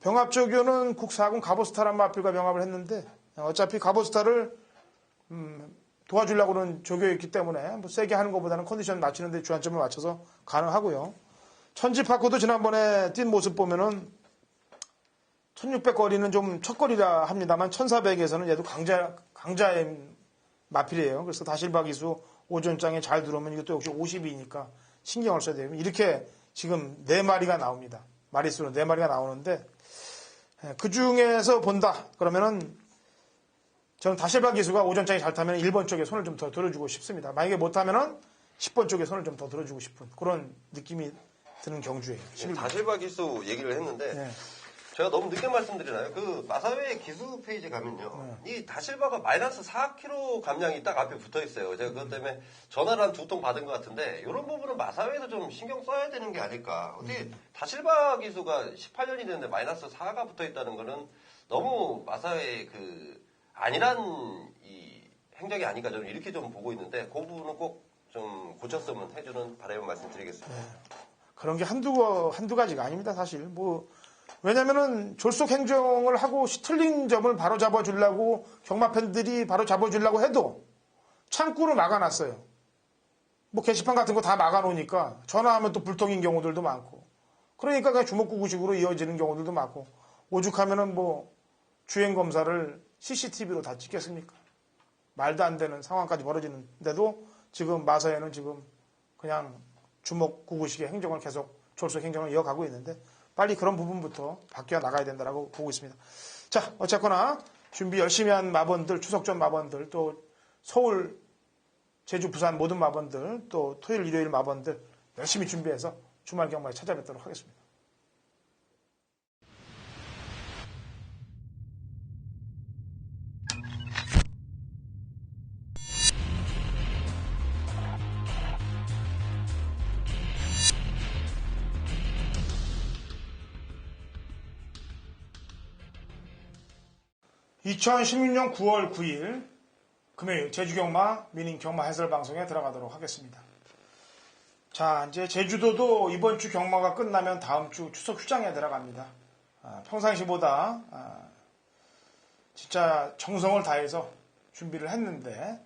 병합조교는 국사군 가보스타란 마필과 병합을 했는데 어차피 가보스타를 도와주려고는 조교였기 때문에 뭐 세게 하는 것보다는 컨디션 맞추는 데 주안점을 맞춰서 가능하고요. 천지파코도 지난번에 뛴 모습 보면은 1600 거리는 좀 첫 거리라 합니다만 1400에서는 얘도 강자의 마필이에요. 그래서 다실바 기수 오전장에 잘 들어오면 이것도 역시 50이니까 신경을 써야 돼요. 이렇게 지금 4마리가 나옵니다. 마리수로 4마리가 나오는데 그 중에서 본다 그러면은 저는 다실바 기수가 오전장에 잘 타면 1번 쪽에 손을 좀 더 들어주고 싶습니다. 만약에 못하면은 10번 쪽에 손을 좀 더 들어주고 싶은 그런 느낌이 드는 경주예요. 다실바 기수 얘기를 했는데 네. 제가 너무 늦게 말씀드리나요? 그 마사회 기수 페이지 가면요. 이 다실바가 마이너스 4kg 감량이 딱 앞에 붙어 있어요. 제가 그것 때문에 전화를 한 2통 받은 것 같은데 이런 부분은 마사회에서 좀 신경 써야 되는 게 아닐까. 어떻게 다실바 기수가 18년이 됐는데 마이너스 4가 붙어 있다는 거는 너무 마사회 그 아니란 이 행적이 아닐까 저는 이렇게 좀 보고 있는데 그 부분은 꼭 좀 고쳤으면 해주는 바람을 말씀드리겠습니다. 네. 그런 게 한두 가지가 아닙니다, 사실. 왜냐면은 졸속 행정을 하고 틀린 점을 바로 잡아주려고 경마 팬들이 바로 잡아주려고 해도 창구를 막아놨어요. 게시판 같은 거 다 막아놓으니까 전화하면 또 불통인 경우들도 많고 그러니까 그냥 주먹구구식으로 이어지는 경우들도 많고 오죽하면은 주행검사를 CCTV로 다 찍겠습니까? 말도 안 되는 상황까지 벌어지는데도 지금 마사회는 지금 그냥 주먹구구식의 행정을 계속 졸속 행정을 이어가고 있는데 빨리 그런 부분부터 바뀌어 나가야 된다고 보고 있습니다. 자, 어쨌거나 준비 열심히 한 마번들, 추석 전 마번들, 또 서울, 제주, 부산 모든 마번들, 또 토요일, 일요일 마번들 열심히 준비해서 주말 경마에 찾아뵙도록 하겠습니다. (2016년 9월 9일) 금요일 제주경마 미닝 경마 해설 방송에 들어가도록 하겠습니다. 자, 이제 제주도도 이번 주 경마가 끝나면 다음 주 추석 휴장에 들어갑니다. 평상시보다 진짜 정성을 다해서 준비를 했는데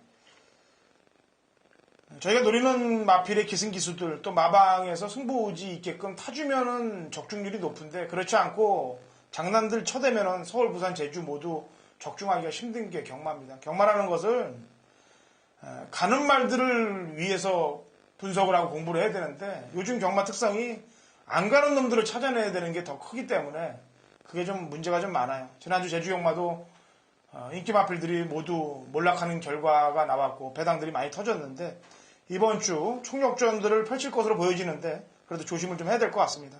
저희가 노리는 마필의 기승기수들 또 마방에서 승부의지 있게끔 타주면은 적중률이 높은데 그렇지 않고 장난들 쳐대면은 서울, 부산, 제주 모두 적중하기가 힘든 게 경마입니다. 경마라는 것은 가는 말들을 위해서 분석을 하고 공부를 해야 되는데 요즘 경마 특성이 안 가는 놈들을 찾아내야 되는 게 더 크기 때문에 그게 좀 문제가 좀 많아요. 지난주 제주 경마도 인기 마필들이 모두 몰락하는 결과가 나왔고 배당들이 많이 터졌는데 이번 주 총력전들을 펼칠 것으로 보여지는데 그래도 조심을 좀 해야 될 것 같습니다.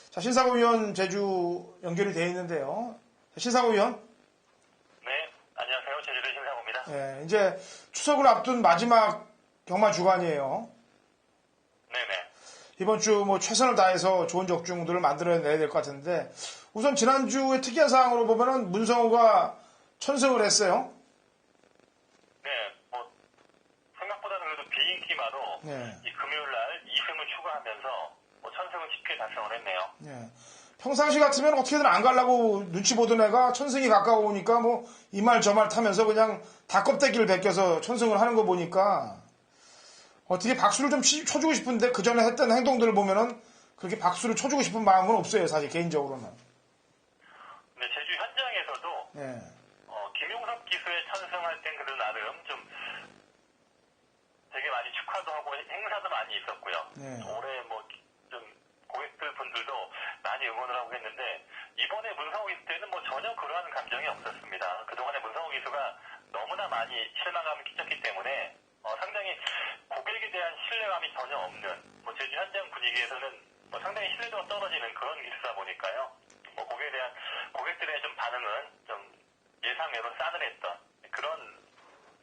자, 신상호 위원 제주 연결이 되어 있는데요. 신상호 위원. 안녕하세요. 제주도 신상호입니다. 예, 이제 추석을 앞둔 마지막 경마 주간이에요. 네네. 이번 주 최선을 다해서 좋은 적중들을 만들어내야 될 것 같은데 우선 지난주의 특이한 사항으로 보면은 문성호가 천승을 했어요. 네, 생각보다는 그래도 비인기마로 네. 이 금요일 날 2승을 추가하면서 천승을 쉽게 달성을 했네요. 네. 평상시 같으면 어떻게든 안 가려고 눈치 보던 애가 천승이 가까우니까 뭐 이 말 저 말 타면서 그냥 다 껍데기를 벗겨서 천승을 하는 거 보니까 어떻게 박수를 좀 쳐주고 싶은데 그 전에 했던 행동들을 보면은 그렇게 박수를 쳐주고 싶은 마음은 없어요, 사실 개인적으로는. 근데 제주 현장에서도 예. 김용섭 기수의 찬승할 땐 그래도 나름 좀 되게 많이 축하도 하고 행사도 많이 있었고요. 네. 올해 뭐 좀 고객들 분들도 많이 응원을 하고 했는데 이번에 문성호 기수 때는 뭐 전혀 그러한 감정이 없었습니다. 그동안에 문성호 기수가 너무나 많이 실망감을 끼쳤기 때문에 상당히 고객에 대한 신뢰감이 전혀 없는 뭐 제주 현장 분위기에서는 뭐 상당히 신뢰도가 떨어지는 그런 기수다 보니까요. 뭐 고객들의 좀 반응은 좀 예상외로 싸늘했던 그런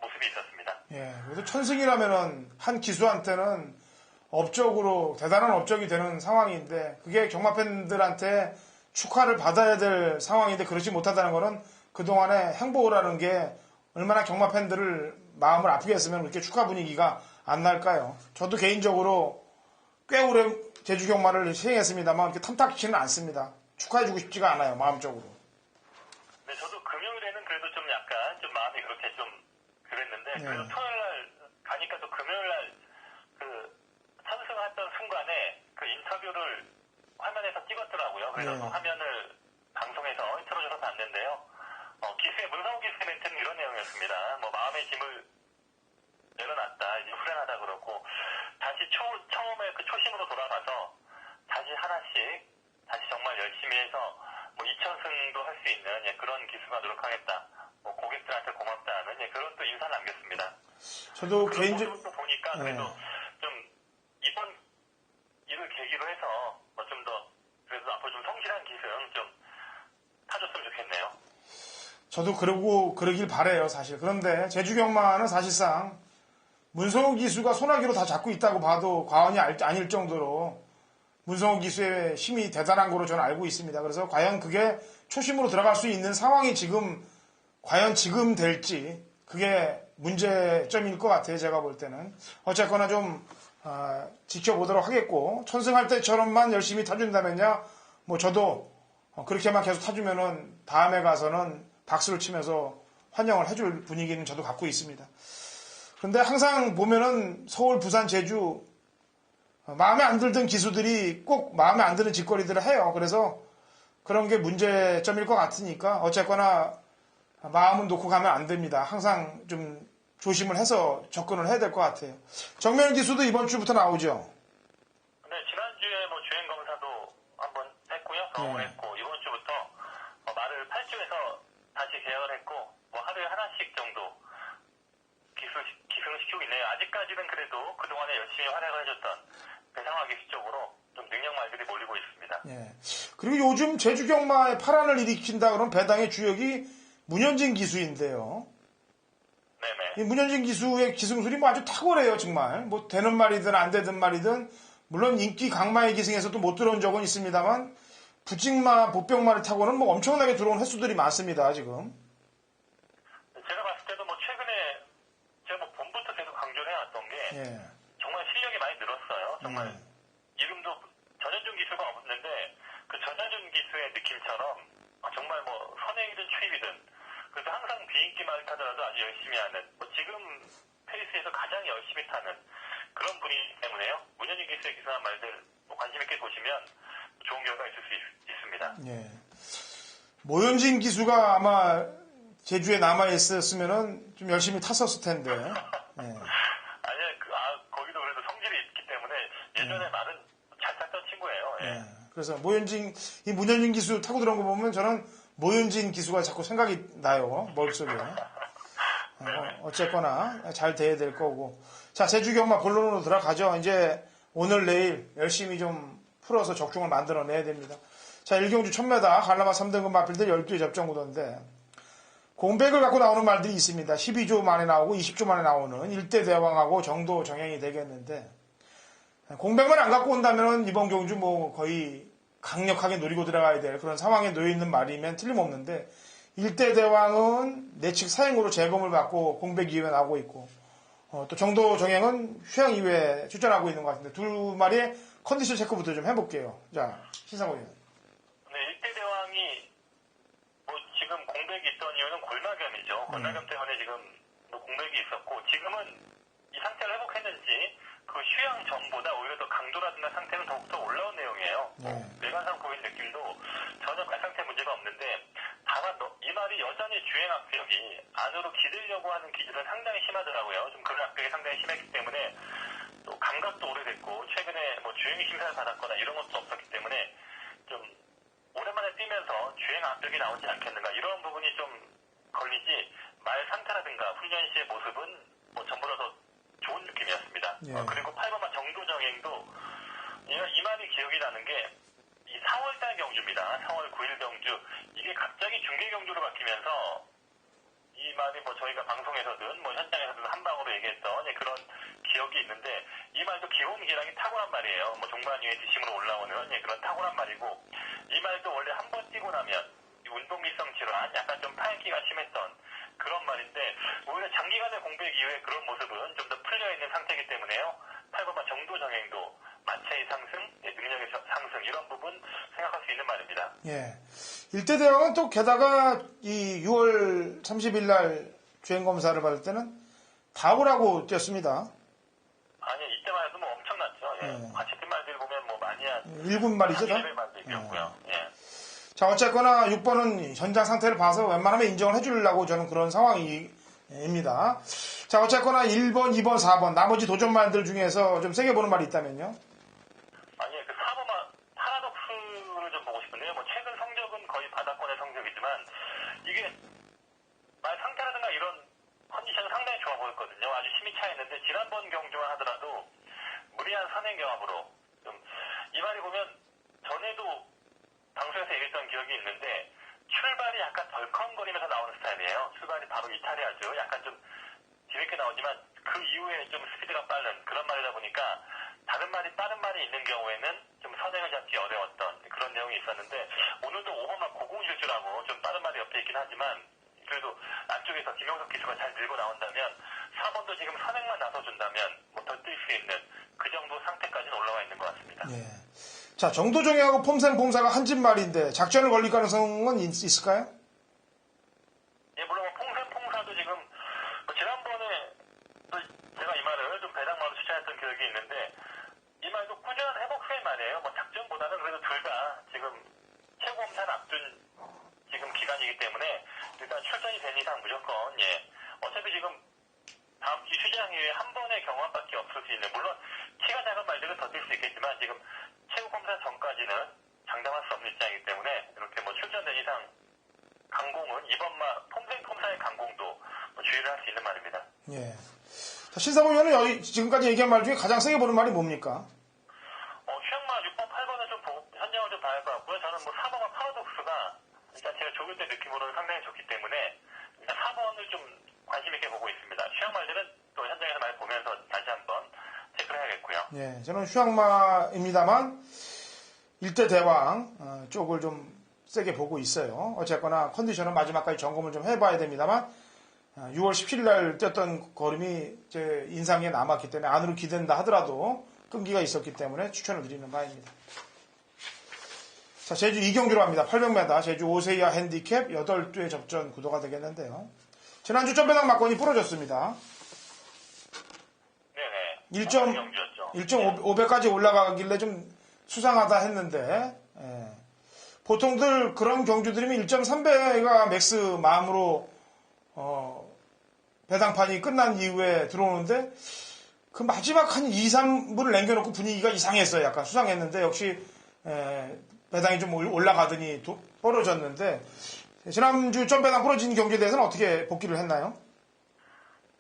모습이 있었습니다. 예. 그래도 천승이라면은 한 기수한테는 업적으로 대단한 업적이 되는 상황인데 그게 경마 팬들한테 축하를 받아야 될 상황인데 그렇지 못하다는 거는 그동안의 행보라는 게 얼마나 경마 팬들을 마음을 아프게 했으면 그렇게 축하 분위기가 안 날까요? 저도 개인적으로 꽤 오래 제주 경마를 시행했습니다만 그렇게 탐탁치는 않습니다. 축하해주고 싶지가 않아요, 마음적으로. 네, 저도 금요일에는 그래도 좀 약간 좀 마음이 그렇게 좀 그랬는데 네. 그래도 토요일 날 가니까 또 금요일 날그 찬승했던 순간에 그 인터뷰를 화면에서 찍었더라고요. 그래서 네. 그 화면을 방송에서 틀어줘서 봤는데요. 기수의 문성호 기수의 멘트는 이런 내용이었습니다. 뭐 마음의 짐을 내려놨다, 이제 후련하다 그러고 다시 처음에 그 초심으로 돌아가서 다시 하나씩 다시 정말 열심히 해서 뭐 2,000승도 할 수 있는 그런 기수가 노력하겠다. 뭐 고객들한테 고맙다는 그런 또 인사 남겼습니다. 저도 그런 개인적 모습도 보니까 그래도 네. 좀 이번 일을 계기로 해서 뭐 좀 더 그래도 앞으로 좀 성실한 기승 좀 타줬으면 좋겠네요. 저도 그러길 바래요, 사실. 그런데 제주 경마는 사실상 문성호 기수가 소나기로 다 잡고 있다고 봐도 과언이 아닐 정도로 문성호 기수의 힘이 대단한 거로 저는 알고 있습니다. 그래서 과연 그게 초심으로 들어갈 수 있는 상황이 과연 지금 될지 그게 문제점일 것 같아요. 제가 볼 때는. 어쨌거나 좀 지켜보도록 하겠고 천승할 때처럼만 열심히 타준다면요. 뭐 저도 그렇게만 계속 타주면은 다음에 가서는 박수를 치면서 환영을 해줄 분위기는 저도 갖고 있습니다. 그런데 항상 보면은 서울, 부산, 제주 마음에 안 들던 기수들이 꼭 마음에 안 드는 짓거리들을 해요. 그래서 그런 게 문제점일 것 같으니까 어쨌거나 마음은 놓고 가면 안 됩니다. 항상 좀 조심을 해서 접근을 해야 될 것 같아요. 정면 기수도 이번 주부터 나오죠? 네, 지난주에 뭐 주행 검사도 한번 했고요. 경험을 네. 했고 이번 주부터 말을 8주에서 다시 개혁을 했고 뭐 하루에 하나씩 정도 기승을 시키고 있네요. 아직까지는 그래도 그동안에 열심히 활약을 해줬던 배상화 기수 쪽으로 좀 능력 말들이 몰리고 있습니다. 예. 그리고 요즘 제주 경마에 파란을 일으킨다 그런 배당의 주역이 문현진 기수인데요. 네네. 이 문현진 기수의 기승술이 뭐 아주 탁월해요, 정말. 뭐 되는 말이든 안 되든 말이든 물론 인기 강마의 기승에서도 못 들어온 적은 있습니다만 부직마, 보병마를 타고는 뭐 엄청나게 들어온 횟수들이 많습니다, 지금. 제가 봤을 때도 뭐 최근에 제가 뭐 봄부터 계속 강조를 해왔던 게 예. 정말 실력이 많이 늘었어요. 정말 이름도 전현준 기수가 없는데 그 전현준 기수의 느낌처럼 정말 뭐 선행이든 추임이든 그래서 항상 비인기 말을 타더라도 아주 열심히 하는 뭐 지금 페이스에서 가장 열심히 타는 그런 분이기 때문에요. 문현준 기수의 기수한 말들 뭐 관심 있게 보시면 좋은 결과가 있을 수 있습니다. 예. 모현진 기수가 아마 제주에 남아있었으면은 좀 열심히 탔었을 텐데. 예. 아니요, 거기도 그래도 성질이 있기 때문에 예전에 말은 잘 탔던 친구예요. 예. 예. 그래서 이 문현진 기수 타고 들어온 거 보면 저는 모현진 기수가 자꾸 생각이 나요. 머릿속에. 어쨌거나 잘 돼야 될 거고. 자, 제주 경마 본론으로 들어가죠. 이제 오늘 내일 열심히 좀 풀어서 적중을 만들어내야 됩니다. 자, 일경주 1000m 한라마 3등급 마필들 12회 접종 구도인데 공백을 갖고 나오는 말들이 있습니다. 12조 만에 나오고 20조 만에 나오는 일대 대왕하고 정도 정행이 되겠는데 공백만 안 갖고 온다면 이번 경주 뭐 거의 강력하게 노리고 들어가야 될 그런 상황에 놓여 있는 말이면 틀림없는데 일대 대왕은 내측 사행으로 재검을 받고 공백 이후에 나오고 있고 또 정도 정행은 휴양 이후에 출전하고 있는 것 같은데 두 마리의 컨디션 체크부터 좀 해볼게요. 자, 신상호 의원. 네, 문상홍이 뭐 지금 공백이 있던 이유는 골마겸이죠. 골마겸 때문에 지금 뭐 공백이 있었고 지금은 이 상태를 회복했는지 그 휴양 전보다 오히려 더 강도라든가 상태는 더욱더 올라온 내용이에요. 외관상 보이는 느낌도 전혀 말 상태 문제가 없는데 다만 이 말이 여전히 주행 악벽이 안으로 기대려고 하는 기질은 상당히 심하더라고요. 좀 그런 악벽이 상당히 심했기 때문에 또 감각도 오래됐고 최근에 뭐 주행 심사를 받았거나 이런 것도 없었기 때문에 좀 오랜만에 뛰면서 주행 압력이 나오지 않겠는가 이런 부분이 좀 걸리지 말 상태라든가 훈련 시의 모습은 뭐 전보다 더 좋은 느낌이었습니다. 예. 그리고 8번마 정도정행도 이 말이 기억이 나는 게 이 4월달 경주입니다. 4월 9일 경주 이게 갑자기 중계 경주로 바뀌면서 이 말이 뭐 저희가 방송에서든 뭐 현장에서든 한 방으로 얘기했던 그런 기억이 있는데 이 말도 기본 기량이 탁월한 말이에요. 뭐 종반 위에 뒷심으로 올라오는 그런 탁월한 말이고 이 말도 원래 한 번 뛰고 나면 이 운동기성 질환 약간 좀 파행기가 심했던 그런 말인데 오히려 장기간의 공백 이후에 그런 모습은 좀 더 풀려있는 상태이기 때문에요. 8번마 정도 정행도 마체의 상승, 능력의 상승 이런 부분 생각할 수 있는 말입니다. 예. 일대 대왕은 또 게다가 이 6월 30일 날 주행 검사를 받을 때는 다우라고 뛰었습니다. 아니 이때만 해도 뭐 엄청났죠. 예. 같이 뛴 말들 보면 뭐 많이 한 1군 말이죠. 30일 말도 있었고요. 예. 자, 어쨌거나 6번은 현장 상태를 봐서 웬만하면 인정을 해주려고 저는 그런 상황입니다. 자, 어쨌거나 1번, 2번, 4번 나머지 도전말들 중에서 좀 세게 보는 말이 있다면요? 아니 그 4번만 파라독스를 좀 보고 싶은데요. 뭐 최근 성적은 거의 바닥권의 성적이지만 이게 말 상태라든가 이런 컨디션은 상당히 좋아 보였거든요. 아주 힘이 차있는데 지난번 경주만 하더라도 무리한 선행 경합으로 좀 이 말이 보면 전에도 방송에서 얘기했던 기억이 있는데 출발이 약간 덜컹거리면서 나오는 스타일이에요. 출발이 바로 이탈리아죠. 약간 좀 뒤늦게 나오지만 그 이후에 좀 스피드가 빠른 그런 말이다 보니까 다른 말이 빠른 말이 있는 경우에는 좀 선행을 잡기 어려웠던 그런 내용이 있었는데 오늘도 5번만 고공질주라고 좀 빠른 말이 옆에 있긴 하지만 그래도 안쪽에서 김영석 기수가 잘 밀고 나온다면 4번도 지금 선행만 나서준다면 뭐 더 뛸 수 있는 그 정도 상태까지는 올라와 있는 것 같습니다. 예. 자, 정도정이하고 폼생 폼사가 한집 말인데 작전을 걸릴 가능성은 있을까요? 예, 물론 뭐 퐁샘 퐁사도 지금 뭐 지난번에 또 제가 이 말을 좀 배당마로 추천했던 기억이 있는데 이 말도 꾸준한 회복 후의 말이에요. 뭐 작전보다는 그래도 둘 다 지금 최고 검사를 앞둔 지금 기간이기 때문에 일단 출전이 된 이상 무조건 어차피 지금 다음 주 휴장 이후에 한 번의 경험밖에 없을 수 있는 물론 키가 작은 말들은 더 뛸 수 있겠지만 지금 최고 검사 전까지는 장담할 수 없는 입장이기 때문에 이렇게 뭐 출전된 이상 강공은 이번마 폼생 폼사의 강공도 뭐 주의를 할 수 있는 말입니다. 예. 자, 신사범 의원은 지금까지 얘기한 말 중에 가장 세게 보는 말이 뭡니까? 휴양마 6번, 8번은 좀 보고, 현장을 좀 봐야 할 것 같고요. 저는 뭐 4번과 파라독스가 일단 제가 조교 때 느낌으로는 상당히 좋기 때문에 일단 4번을 좀 관심 있게 보고 있습니다. 휴양말들은 또 현장에서 많이 보면서 다시 한번 체크를 해야겠고요. 예, 저는 휴양마입니다만 1대 대왕 쪽을 좀 세게 보고 있어요. 어쨌거나 컨디션은 마지막까지 점검을 좀 해봐야 됩니다만 6월 17일 날 뛰었던 걸음이 제 인상에 남았기 때문에 안으로 기댄다 하더라도 끈기가 있었기 때문에 추천을 드리는 바입니다. 자, 제주 2경주로 합니다. 800m 제주 오세이아 핸디캡 8두의 접전 구도가 되겠는데요. 지난주 점배당 막건이 부러졌습니다. 네네. 1.5배까지 올라가길래 좀 수상하다 했는데 보통들 그런 경주들이면 1.3배가 맥스 마음으로 배당판이 끝난 이후에 들어오는데 그 마지막 한 2, 3분을 남겨놓고 분위기가 이상했어요. 약간 수상했는데 역시 배당이 좀 올라가더니 벌어졌는데 지난주 점배당 부러진 경기에 대해서는 어떻게 복귀를 했나요?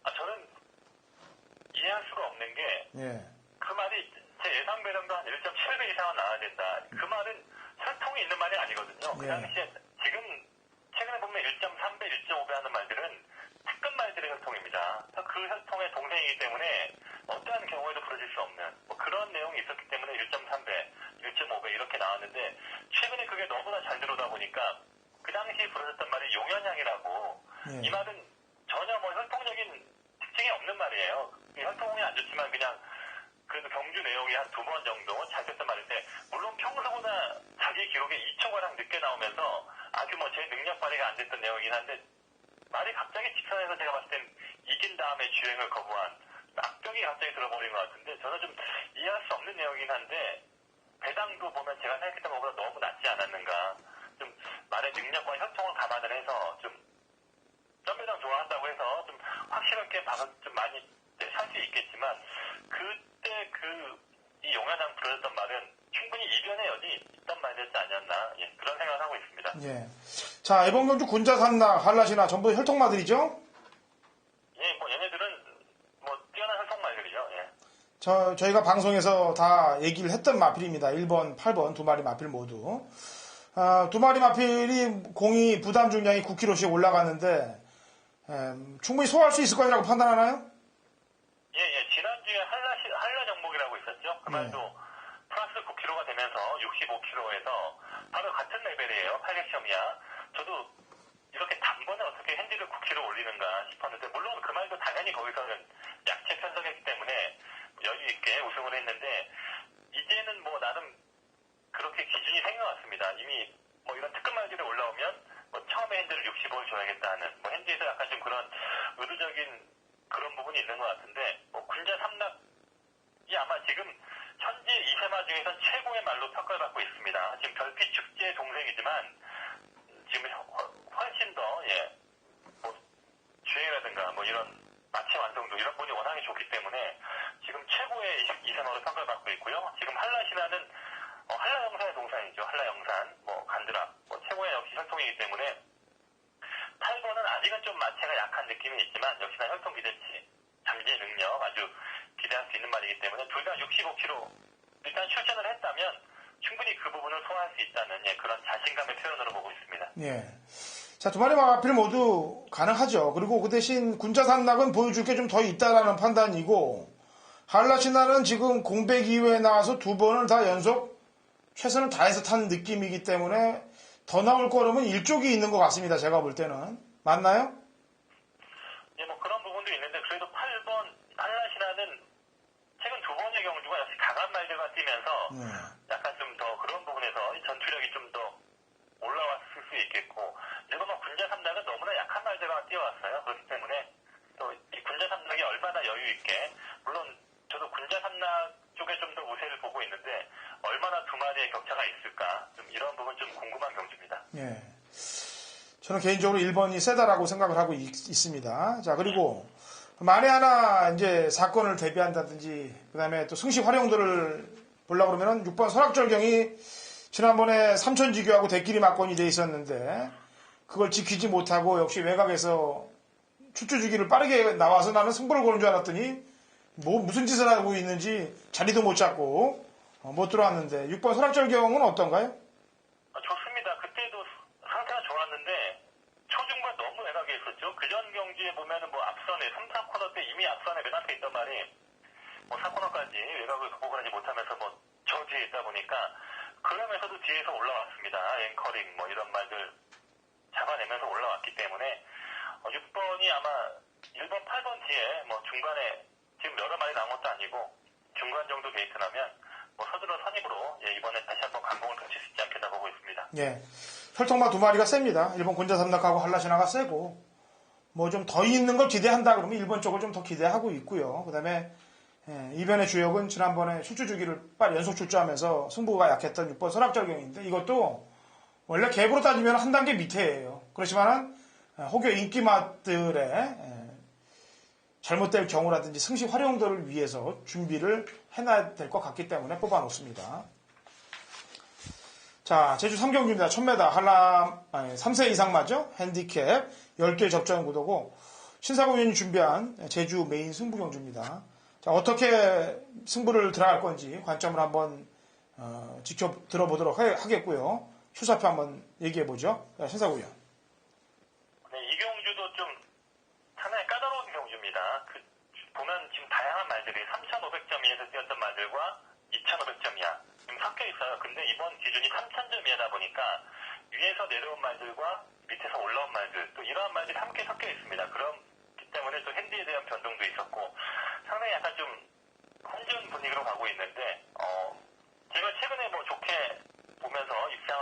저는 이해할 수가 없는 게 그 말이 제 예상 배당도 한 1.7배 이상은 나와야 된다. 그 말은 혈통이 있는 말이 아니거든요. 그 당시에 지금 최근에 보면 1.3배, 1.5배 하는 말들은 특급 말들의 혈통입니다. 그 혈통의 동생이기 때문에 어떠한 경우에도 부러질 수 없는 뭐 그런 내용이 있었기 때문에 1.3배, 1.5배 이렇게 나왔는데 최근에 그게 너무나 잘 들어오다 보니까 그 당시에 부러졌던 말이 용현향이라고 이 말은 전혀 뭐 혈통적인 특징이 없는 말이에요. 혈통이 안 좋지만 그냥 그래도 경주 내용이 한 2번 정도 잘 됐던 말인데 물론 평소보다 자기 자기 기록에 2초가량 늦게 나오면서 아주 뭐 제 능력 발휘가 안 됐던 내용이긴 한데 말이 갑자기 직선에서 제가 봤을 땐 이긴 다음에 주행을 거부한 악병이 갑자기 들어버린 것 같은데 저는 좀 이해할 수 없는 내용이긴 한데 배당도 보면 제가 생각했던 것보다 너무 낮지 않았는가. 좀 말의 능력과 혈통을 감안을 해서 좀 점배당 좋아한다고 해서 좀 확실하게 좀 많이 살 수 있겠지만 그때 이 용야장 부르셨던 말은 충분히 이변의 여지 있단 말이었지 않았나. 예, 그런 생각을 하고 있습니다. 예. 자, 이번 경주 군자 산나 한라시나 전부 혈통마들이죠? 예, 뭐 얘네들은 뭐 뛰어난 혈통말들이죠. 예. 저희가 방송에서 다 얘기를 했던 마필입니다. 1번, 8번 두 마리 마필 모두. 두 마리 마필이 공이 부담 중량이 9kg씩 올라가는데 충분히 소화할 수 있을 거라고 판단하나요? 예. 지난주에 한라 정목이라고 있었죠. 그 말도 플러스 9kg가 되면서 65kg에서 바로 같은 레벨이에요. 800점이야. 저도 이렇게 단번에 어떻게 핸디를 9kg 올리는가 싶었는데 물론 그 말도 당연히 거기서는 약체 편성했기 때문에 여유 있게 우승을 했는데 이제는 뭐 나름 그렇게 기준이 생긴 것 같습니다. 이미 뭐 이런 특급 말들이 올라오면 뭐 처음에 핸디를 65를 줘야겠다 하는 뭐 핸디에서 약간 좀 그런 의도적인 그런 부분이 있는 것 같은데 뭐 군자 삼락이 아마 지금 현재 2세마 중에서 최고의 말로 평가를 받고 있습니다. 지금 별빛 축제 동생이지만 지금 훨씬 더 뭐 주행이라든가 뭐 이런 마치 완성도 이런 부분이 워낙에 좋기 때문에 지금 최고의 2세마로 평가를 받고 있고요. 지금 한라신화는 한라영산의 동산이죠. 한라영산, 뭐 간드라, 뭐 최고의 역시 혈통이기 때문에 8번은 아직은 좀 마체가 약한 느낌이 있지만 역시나 혈통 기대치, 잠재 능력 아주 기대할 수 있는 말이기 때문에 둘 다 65kg 일단 출전을 했다면 충분히 그 부분을 소화할 수 있다는 그런 자신감의 표현으로 보고 있습니다. 예. 자, 두 마리 마필 모두 가능하죠. 그리고 그 대신 군자 산락은 보여줄 게 좀 더 있다라는 판단이고 한라신화는 지금 공백 이후에 나와서 두 번을 다 연속 최선을 다해서 탄 느낌이기 때문에 더 나올 거라면 일족이 있는 것 같습니다. 제가 볼 때는. 맞나요? 예, 뭐 그런 부분도 있는데 그래도 8번 한라신화는 최근 두 번의 경주가 역시 강한 말들과 뛰면서 약간 좀 더 그런 부분에서 이 전투력이 좀 더 올라왔을 수 있겠고 그리고 뭐 군자 삼락은 너무나 약한 말들과 뛰어왔어요. 그렇기 때문에 또 이 군자 삼락이 얼마나 여유 있게 물론 저도 군자 삼락 쪽에 좀 더 우세를 보고 있는데 얼마나 두 마리의 격차가 있을까 좀 이런 부분 좀 궁금한 경주입니다. 예. 저는 개인적으로 1번이 세다라고 생각을 하고 있습니다. 자, 그리고 만에 하나 이제 사건을 대비한다든지 그다음에 또 승시 활용도를 보려고 그러면은 6번 설악절경이 지난번에 삼천지교하고 대끼리 맞건이 돼 있었는데 그걸 지키지 못하고 역시 외곽에서 추추주기를 빠르게 나와서 나는 승부를 거는 줄 알았더니 뭐 무슨 짓을 하고 있는지 자리도 못 잡고 못 들어왔는데 6번 설악절경은 어떤가요? 좋습니다. 그때도 상태가 좋았는데 초중반 너무 외곽에 있었죠. 그전 경기에 보면은 뭐 앞선에 3, 4코너 때 이미 앞선에 맨 앞에 있던 말이 뭐 4코너까지 외곽을 극복을 하지 못하면서 뭐 저 뒤에 있다 보니까 그러면서도 뒤에서 올라왔습니다. 앵커링 뭐 이런 말들 잡아내면서 올라왔기 때문에 6번이 아마 1번, 8번 뒤에 뭐 중간에 지금 여러 마리 나온 것도 아니고 중간 정도 게이트라면 뭐 서둘러 선입으로 이번에 다시 한번 강공을 펼칠 수 있지 않겠다 보고 있습니다. 예. 혈통마 두 마리가 셉니다. 일본 군자 삼락하고 한라신화가 세고 뭐 좀 더 있는 걸 기대한다 그러면 일본 쪽을 좀 더 기대하고 있고요. 그다음에 이변의 주역은 지난번에 출주주기를 빨리 연속 출주하면서 승부가 약했던 6번 설악절경인데 이것도 원래 갭으로 따지면 한 단계 밑에예요. 그렇지만은 혹여 인기맛들의 잘못될 경우라든지 승시 활용도를 위해서 준비를 해놔야 될 것 같기 때문에 뽑아놓습니다. 자, 제주 3경주입니다. 1000m 한라 3세 이상 맞죠? 핸디캡 10개 접전 구도고 신사고 위원이 준비한 제주 메인 승부 경주입니다. 자, 어떻게 승부를 들어갈 건지 관점을 한번 들어보도록 하겠고요. 휴사표 한번 얘기해보죠. 신사고 위원. 네, 이 경주도 좀 하나의 까다로운 경주입니다. 보면 지금 다양한 말들이 3,500점 이에서 뛰었던 말들과 2,500점 이하 지금 섞여 있어요. 근데 이번 기준이 3,000점 이하다 보니까 위에서 내려온 말들과 밑에서 올라온 말들 또 이러한 말들이 함께 섞여 있습니다. 그렇기 때문에 또 핸디에 대한 변동도 있었고 상당히 약간 좀 혼전 분위기로 가고 있는데 제가 최근에 뭐 좋게 보면서 입상한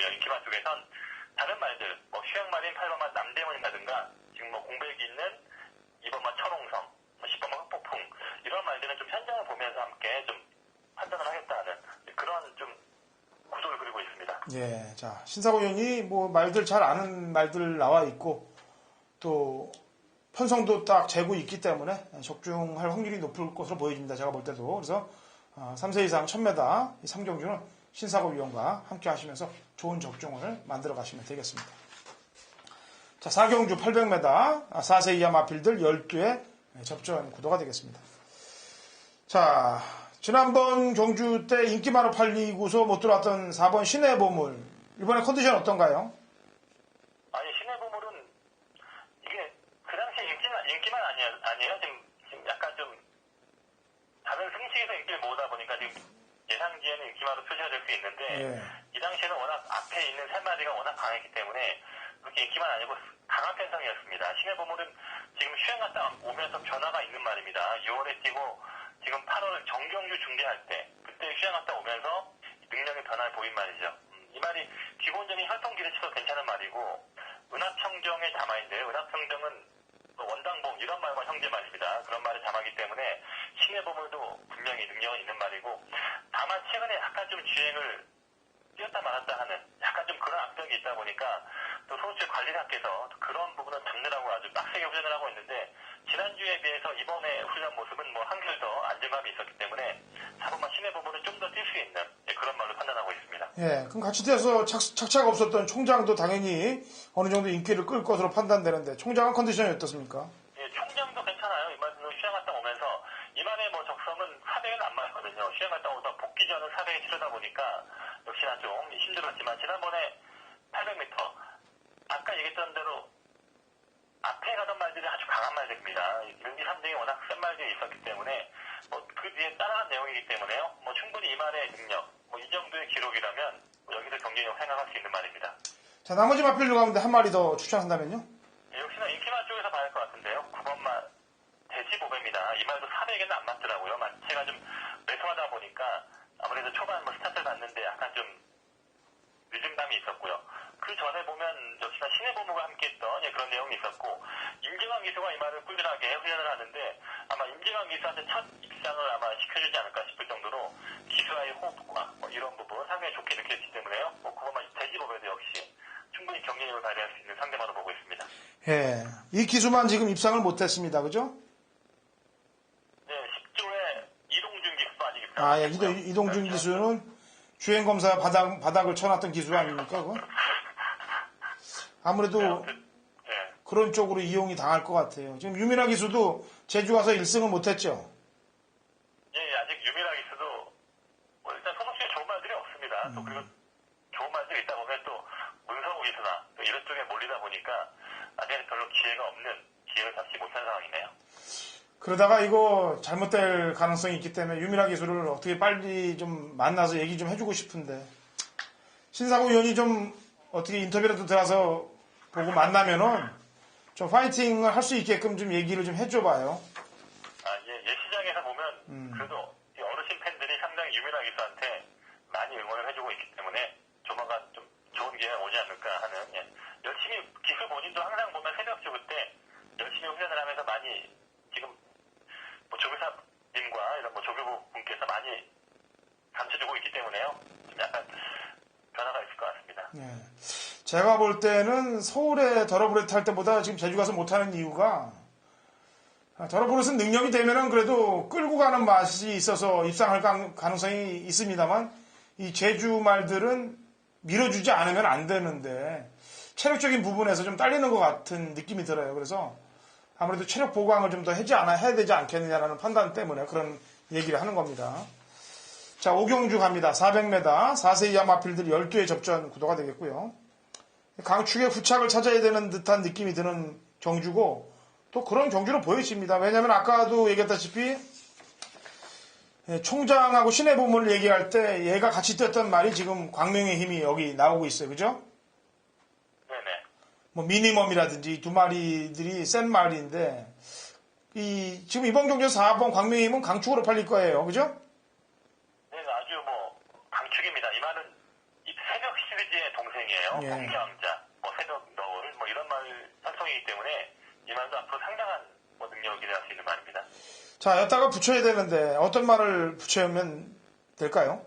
인기마 쪽에선 다른 말들, 뭐 휴양마린 8번마 남대문이라든가 지금 뭐 공백이 있는 2번마 철옹성, 10번마 흑폭풍 이런 말들은 좀 현장을 보면서 함께 좀 판단을 하겠다는 그런 좀 구도를 그리고 있습니다. 예, 자, 신사고 의원이 뭐 말들 잘 아는 말들 나와 있고 또 편성도 딱 재고 있기 때문에 적중할 확률이 높을 것으로 보여집니다. 제가 볼 때도. 그래서 3세 이상 1000m 이 3경주는 신사고 위원과 함께 하시면서 좋은 적중을 만들어 가시면 되겠습니다. 자, 4경주 800m 4세 이하 마필들 12회 접전 구도가 되겠습니다. 자, 지난번 경주 때 인기마로 팔리고서 못 들어왔던 4번 신의 보물 이번에 컨디션 어떤가요? 아니 신의 보물은 이게 그 당시에 인기만 아니에요. 지금 약간 좀 다른 승식에서 인기를 모으다 보니까 지금 예상지에는 인기마로 표시가 될 수 있는데 예. 이 당시에는 워낙 앞에 있는 세 마리가 워낙 강했기 때문에 그렇게 인기만 아니고 강한 편성이었습니다. 신의 보물은 지금 휴양 갔다 오면서 변화가 있는 말입니다. 6월에 뛰고 지금 8월 정경주 중계할 때 그때 휴양 갔다 오면서 능력의 변화를 보인 말이죠. 이 말이 기본적인 혈통 기대치도 괜찮은 말이고 은합청정의 자마인데요. 은합청정은 원당봉 이런 말과 형제 말입니다. 그런 말의 자마기 때문에 신의 보물도 분명히 능력은 있는 말이고 다만 최근에 약간 좀 주행을 뛰었다 말았다 하는 약간 좀 그런 악덕이 있다 보니까 또 소수의 관리사께서 그런 부분을 잡느라고 아주 빡세게 훈련을 하고 있는데 지난주에 비해서 이번에 훈련 모습은 뭐 한결 더 안정감이 있었기 때문에 4번마 신의 부분은 좀 더 뛸 수 있는 그런 말로 판단하고 있습니다. 예, 그럼 같이 뛰어서 착착 없었던 총장도 당연히 어느 정도 인기를 끌 것으로 판단되는데 총장은 컨디션이 어떻습니까? 예, 총장도 괜찮아요. 이만은 휴양 갔다 오면서 이만의 뭐 적성은 400은 안 맞거든요. 휴양 갔다 오다 복귀전은 400에 치르다 보니까 역시나 좀 힘들었지만 지난번에 800m 아까 얘기했던 대로 앞에 가던 말들이 아주 강한 말들입니다. 1, 2, 3등이 워낙 센 말들이 있었기 때문에 그 뒤에 따라간 내용이기 때문에요. 충분히 이 말의 능력, 이 정도의 기록이라면 여기서 경쟁력 생각할 수 있는 말입니다. 자, 나머지 마필들 가운데 한 마리 더 추천한다면요? 예, 역시나 인기마 쪽에서 봐야 할 것 같은데요. 9번마 대지보배입니다. 이 말도 400에는 안 맞더라고요. 제가 좀 매수하다 보니까 아무래도 초반 스타트를 봤는데 약간 좀 늦은 감이 있었고요. 그 전에 보면 역시나 신의 보물과 함께했던 그런 내용이 있었고 임재광 기수가 이 말을 꿀들하게 훈련을 하는데 아마 임재광 기수한테 첫 입상을 아마 시켜주지 않을까 싶을 정도로 기수와의 호흡과 이런 부분 상당히 좋게 느껴지기 때문에요. 9번만 대지보배도 역시 충분히 경쟁력을 발휘할 수 있는 상대마로 보고 있습니다. 예, 이 기수만 지금 입상을 못했습니다. 그죠? 네, 10조에 이동준 기수도 아직 입상. 예, 이동준 기수는 주행검사 바닥을 쳐놨던 기수 아닙니까? 그거? 아무래도 네. 그런 쪽으로 이용이 당할 것 같아요. 지금 유민아 기수도 제주 가서 1승을 못했죠? 예, 아직 유민아 기수도 일단 소속시에 좋은 말들이 없습니다. 또 그리고 좋은 말들이 있다 보면 또 문성우 기수나 또 이런 쪽에 몰리다 보니까 아직은 별로 기회를 잡지 못한 상황이네요. 그러다가 이거 잘못될 가능성이 있기 때문에 유민아 기수를 어떻게 빨리 좀 만나서 얘기 좀 해주고 싶은데 신사고 의원이 좀 어떻게 인터뷰라도 들어서 보고 만나면은 좀 파이팅을 할 수 있게끔 좀 얘기를 좀 해줘봐요. 예시장에서 보면 그래도 이 어르신 팬들이 상당히 유민아 기수한테 많이 응원을 해주고 있기 때문에 조만간 좀 좋은 기회가 오지 않을까 하는 열심히 기수 본인도 항상 보면 새벽 주부 때 열심히 훈련을 하면서 많이 지금 조교사님과 이런 조교부 분께서 많이 감춰주고 있기 때문에요. 좀 약간 변화가 있을 것 같습니다. 예. 제가 볼 때는 서울에 더러브레트 할 때보다 지금 제주 가서 못하는 이유가 더러브레트는 능력이 되면은 그래도 끌고 가는 맛이 있어서 입상할 가능성이 있습니다만 이 제주 말들은 밀어주지 않으면 안 되는데 체력적인 부분에서 좀 딸리는 것 같은 느낌이 들어요. 그래서 아무래도 체력 보강을 좀 더 해야 되지 않겠느냐라는 판단 때문에 그런 얘기를 하는 겁니다. 자, 오경주 갑니다. 400m, 4세 이하 마필들 12회 접전 구도가 되겠고요. 강축의 후착을 찾아야 되는 듯한 느낌이 드는 경주고 또 그런 경주로 보여집니다. 왜냐하면 아까도 얘기했다시피 총장하고 신의 보물을 얘기할 때 얘가 같이 뛰었던 말이 지금 광명의 힘이 여기 나오고 있어요. 그죠? 네네. 미니멈이라든지 이 두 마리들이 센 말인데 지금 이번 경주에서 4번 광명의 힘은 강축으로 팔릴 거예요. 그죠? 네, 아주 강축입니다. 이 말은 이 새벽 시리즈의 동생이에요. 감정이에요. 예. 공개왕자, 뭐 새벽 너울, 뭐 이런 말 활성이기 때문에 이 말도 앞으로 상당한 뭐 능력을 기대할 수 있는 말입니다. 자, 여기다가 붙여야 되는데 어떤 말을 붙여면 될까요?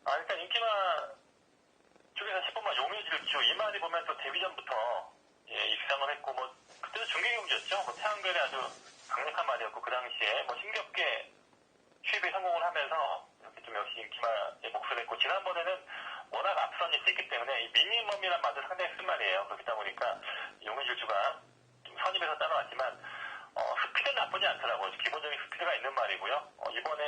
일단 인기마 쪽에서 10번만 용의질주 이 말이 보면 또 데뷔 전부터 입상을 했고 뭐 그때도 중계경기였죠. 뭐 태양별에 아주 강력한 말이었고 그 당시에 뭐 힘겹게 취입에 성공을 하면서 이렇게 좀 역시 인기마의 몫을 했고 지난번에는 워낙 앞선이 있기 때문에 이 미니멈이란 말도 상당히 쓴 말이에요. 그렇다 보니까 용의질주가 좀 선임해서 따라왔지만 스피드는 나쁘지 않더라고요. 기본적인 스피드가 있는 말이고요. 이번에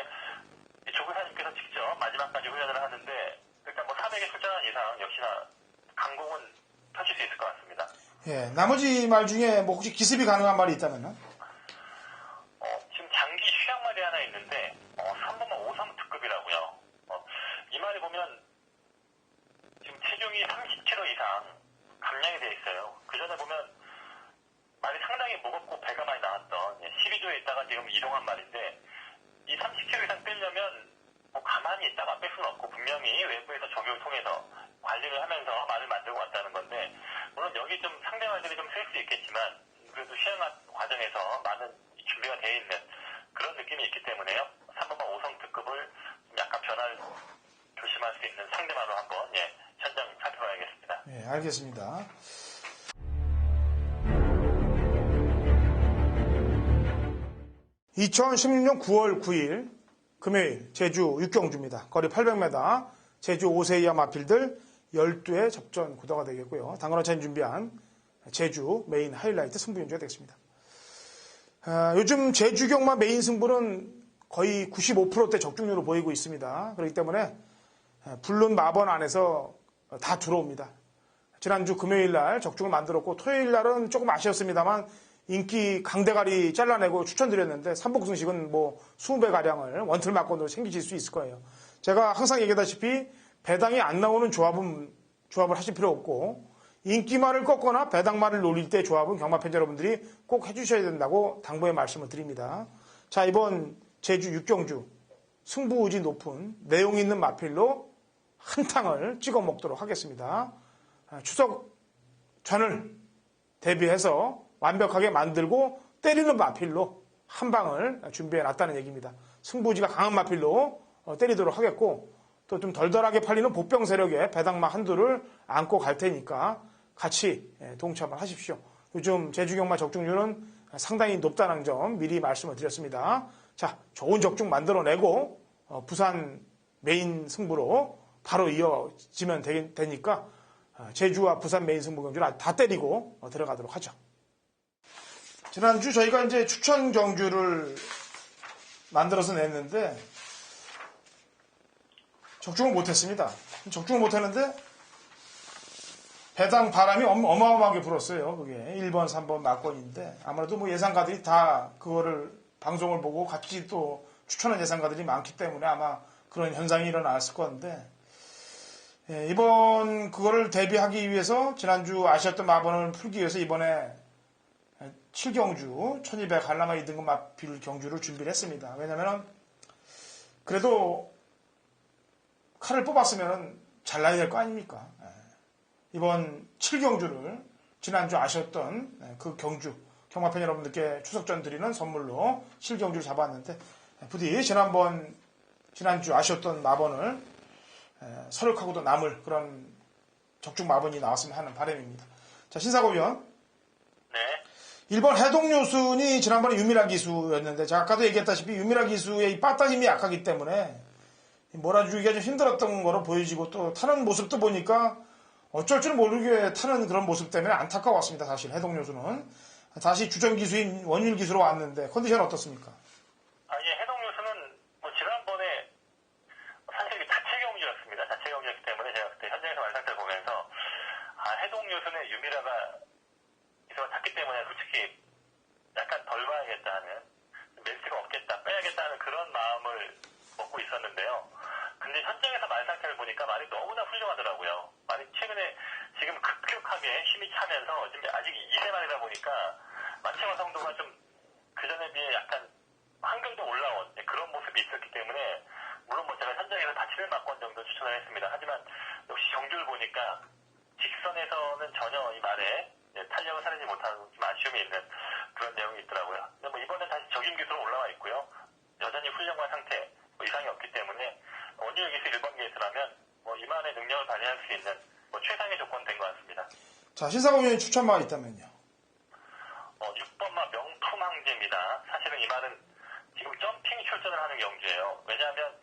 조교사님께서 직접 마지막까지 훈련을 하는데 일단 뭐 3회에 출전한 이상 역시나 강공은 펼칠 수 있을 것 같습니다. 예, 나머지 말 중에 뭐 혹시 기습이 가능한 말이 있다면요? 지금 장기 휴양 말이 하나 있는데 3번만 5삼 특급이라고요. 이 말이 보면 지금 체중이 30kg 이상 감량이 돼 있어요. 그 전에 보면 말이 상당히 무겁고 배가 많이 나왔던 12조에 있다가 지금 이동한 말인데 이 30kg 이상 빼려면 뭐 가만히 있다가 뺄 수는 없고 분명히 외부에서 적용을 통해서 관리를 하면서 말을 만들고 왔다는 건데 물론 여기 좀 상대 말들이 좀 셀 수 있겠지만 그래도 시행 과정에서 많은 준비가 되어 있는 그런 느낌이 있기 때문에요. 3번만 5성 특급을 약간 변화를 조심할 수 있는 상대말로 한번 현장 살펴봐야겠습니다. 예, 알겠습니다. (2016년 9월 9일) 금요일 제주 육경주입니다. 거리 800m 제주 5세 이하 마필들 12회 접전 구도가 되겠고요. 당근어차인 준비한 제주 메인 하이라이트 승부 연주가 되겠습니다. 요즘 제주 경마 메인 승부는 거의 95%대 적중률을 보이고 있습니다. 그렇기 때문에 불른 마번 안에서 다 들어옵니다. 지난주 금요일 날 적중을 만들었고 토요일 날은 조금 아쉬웠습니다만 인기 강대가리 잘라내고 추천드렸는데 삼복승식은 뭐 20배 가량을 원틀 막건으로 챙기실 수 있을 거예요. 제가 항상 얘기하다시피 배당이 안 나오는 조합을 하실 필요 없고 인기말을 꺾거나 배당말을 노릴 때 조합은 경마 팬 여러분들이 꼭 해주셔야 된다고 당부의 말씀을 드립니다. 자, 이번 제주 육경주 승부의지 높은 내용 있는 마필로 한탕을 찍어 먹도록 하겠습니다. 추석 전을 대비해서 완벽하게 만들고 때리는 마필로 한 방을 준비해 놨다는 얘기입니다. 승부지가 강한 마필로 때리도록 하겠고 또 좀 덜덜하게 팔리는 보병 세력의 배당마 한두를 안고 갈 테니까 같이 동참을 하십시오. 요즘 제주경마 적중률은 상당히 높다는 점 미리 말씀을 드렸습니다. 자, 좋은 적중 만들어내고 부산 메인 승부로 바로 이어지면 되니까 제주와 부산 메인 승부 경주를 다 때리고 들어가도록 하죠. 지난주 저희가 이제 추천 경주를 만들어서 냈는데 적중을 못했습니다. 적중을 못했는데 배당 바람이 어마어마하게 불었어요. 그게 1번, 3번 막권인데 아무래도 뭐 예상가들이 다 그거를 방송을 보고 같이 또 추천한 예상가들이 많기 때문에 아마 그런 현상이 일어났을 건데 이번 그거를 대비하기 위해서 지난주 아쉬웠던 마번을 풀기 위해서 이번에 7경주 1200 한라마 2등급 마필 경주를 준비를 했습니다. 왜냐면은 그래도 칼을 뽑았으면 잘라야 될 거 아닙니까? 이번 7경주를 지난주 아쉬웠던 그 경주 경마팬 여러분들께 추석전 드리는 선물로 7경주를 잡았는데 부디 지난주 아쉬웠던 마번을 설욕하고도 남을 그런 적중 마번이 나왔으면 하는 바람입니다. 자, 신사고위원. 네. 1번 해동요순이 지난번에 유미라 기수였는데 제가 아까도 얘기했다시피 유미라 기수의 이 빠따 힘이 약하기 때문에 몰아주기가 좀 힘들었던 거로 보여지고 또 타는 모습도 보니까 어쩔 줄 모르게 타는 그런 모습 때문에 안타까웠습니다. 사실 해동요수는 다시 주전 기수인 원율 기수로 왔는데 컨디션 어떻습니까? 해동요수는 뭐 지난번에 사실 이게 자체 경기였습니다. 자체 경기였기 때문에 제가 그때 현장에서 말상태를 보면서 해동요수는 유미라가 기수가 탔기 때문에 솔직히 약간 덜 봐야겠다 하는 멘트가 없겠다, 빼야겠다는 그런 마음을 먹고 있었는데요. 근데 현장에서 말 상태를 보니까 말이 너무나 훌륭하더라고요. 말이 최근에 지금 급격하게 힘이 차면서 지금 아직 2세 말이다 보니까 마체 완성도가 좀 그전에 비해 약간 한결도 올라온 그런 모습이 있었기 때문에 물론 뭐 제가 현장에서 다 7막권 정도 추천을 했습니다. 하지만 역시 경주를 보니까 직선에서는 전혀 이 말에 탄력을 살리지 못하는 좀 아쉬움이 있는 그런 내용이 있더라고요. 근데 뭐 이번에 다시 적임 기수로 올라와 있고요. 여전히 훈련과 상태 이상이 없기 때문에 원유의 기수 1번 게이트라면 뭐 이만의 능력을 발휘할 수 있는 뭐 최상의 조건 된 것 같습니다. 자, 신사범 위원님 추천마가 있다면요. 6번마 명품 황제입니다. 사실은 이 말은 지금 점핑 출전을 하는 경주예요. 왜냐하면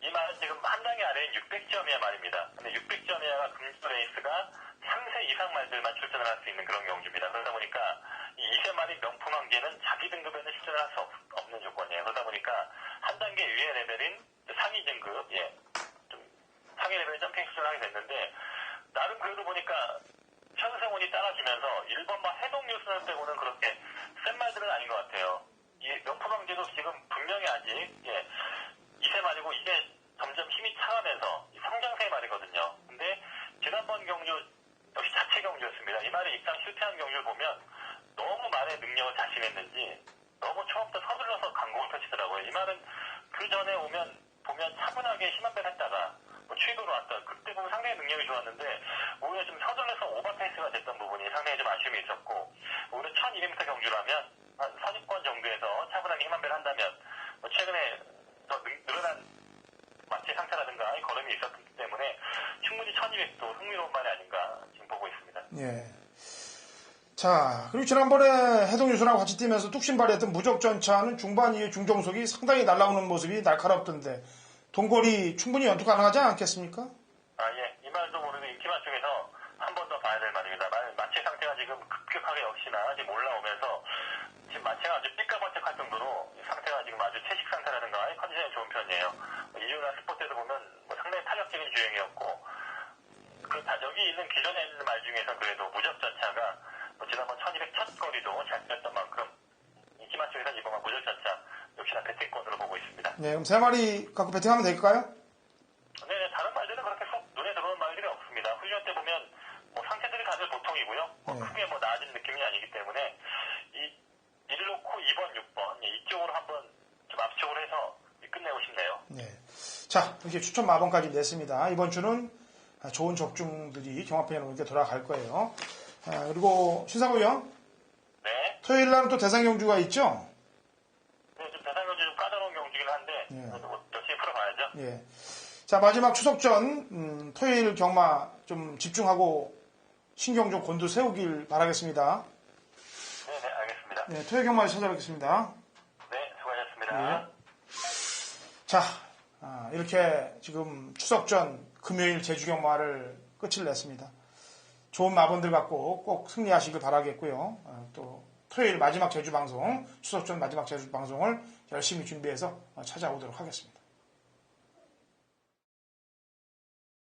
이 말은 지금 한 단계 아래인 600점이야 말입니다. 근데 600점이야가 금주 레이스가 3세 이상 말들만 출전을 할 수 있는 그런 경주입니다. 그러다 보니까 이 2세 말인 명품 황제는 자기 등급에는 출전을 할 수 없는 조건이에요. 그러다 보니까 한 단계 위의 레벨인 상위 등급, 좀 상위 레벨 점핑 출전을 하게 됐는데 나름 그래도 보니까 현승훈이 따라주면서 1번마 해동유순을 빼고는 그렇게 센 말들은 아닌 것 같아요. 이 명품 황제도 지금 분명히 아직 2세 말이고 이제 점점 힘이 차가면서 성장세 말이거든요. 근데 지난번 경주 역시 자체 경주였습니다. 이 말이 입상 실패한 경주를 보면 너무 말의 능력을 자신했는지 너무 초반부터 서둘러서 강공을 펼치더라고요. 이 말은 그 전에 보면 차분하게 힘한 배를 했다가 추이도로 왔던 그때 보면 상당히 능력이 좋았는데 오히려 좀 서둘러서 오버페이스가 됐던 부분이 상당히 좀 아쉬움이 있었고 오히려 1200m 경주라면 한 선입권 정도에서 차분하게 힘한 배를 한다면 최근에 더 늘어난 마체 상태라든가 이 걸음이 있었기 때문에 충분히 1200도 흥미로운 말이 아닌가 지금 보고 있습니다. 예. 자, 그리고 지난번에 해동유수랑 같이 뛰면서 뚝심 발휘했던 무적전차는 중반 이후 중정속이 상당히 날아오는 모습이 날카롭던데 동거리 충분히 연투 가능하지 않겠습니까? 이 말도 모르는 인기만 중에서 한 번 더 봐야 될 말입니다. 마체 상태가 지금 급격하게 역시나 지금 올라오면서 지금 마체가 아주 삐까번쩍할 정도로 상태가 지금 아주 채식 상태라든가 컨디션이 좋은 편이에요. 이유나 스포츠에도 보면 상당히 탄력적인 주행이었고 여기 있는 기존에 있는 말 중에서 그래도 무적전차가 지난번 1200 첫 거리도 잘 뛰었던 만큼 인기만 중에서 이번만 무적전차 역시나 배팅권으로 보고 있습니다. 네, 그럼 3마리 갖고 배팅하면 될까요? 네, 다른 말들은 그렇게 쏙 눈에 들어오는 말들이 없습니다. 훈련 때 보면 상태들이 다들 보통이고요. 크게 나아진 느낌이 아니기 때문에 이 1놓고 2번, 6번 이쪽으로 한번 좀 앞쪽으로 해서 끝내고 싶네요. 네. 자, 이렇게 추천 마번까지 냈습니다. 이번 주는 좋은 적중들이 경합편으로 돌아갈 거예요. 그리고 신사부 형, 네. 토요일 날은 또 대상 경주가 있죠? 네, 좀 대상 경주 좀 까다로운 경주긴 한데 열심히 풀어봐야죠. 예. 자, 마지막 추석 전 토요일 경마 좀 집중하고 신경 좀 곤두 세우길 바라겠습니다. 네, 알겠습니다. 네, 토요일 경마에 찾아뵙겠습니다. 네, 수고하셨습니다. 예. 자, 이렇게 지금 추석 전 금요일 제주 경마를 끝을 냈습니다. 좋은 마번들 갖고 꼭 승리하시길 바라겠고요. 또 토요일 마지막 제주 방송, 추석 전 마지막 제주 방송을 열심히 준비해서 찾아오도록 하겠습니다.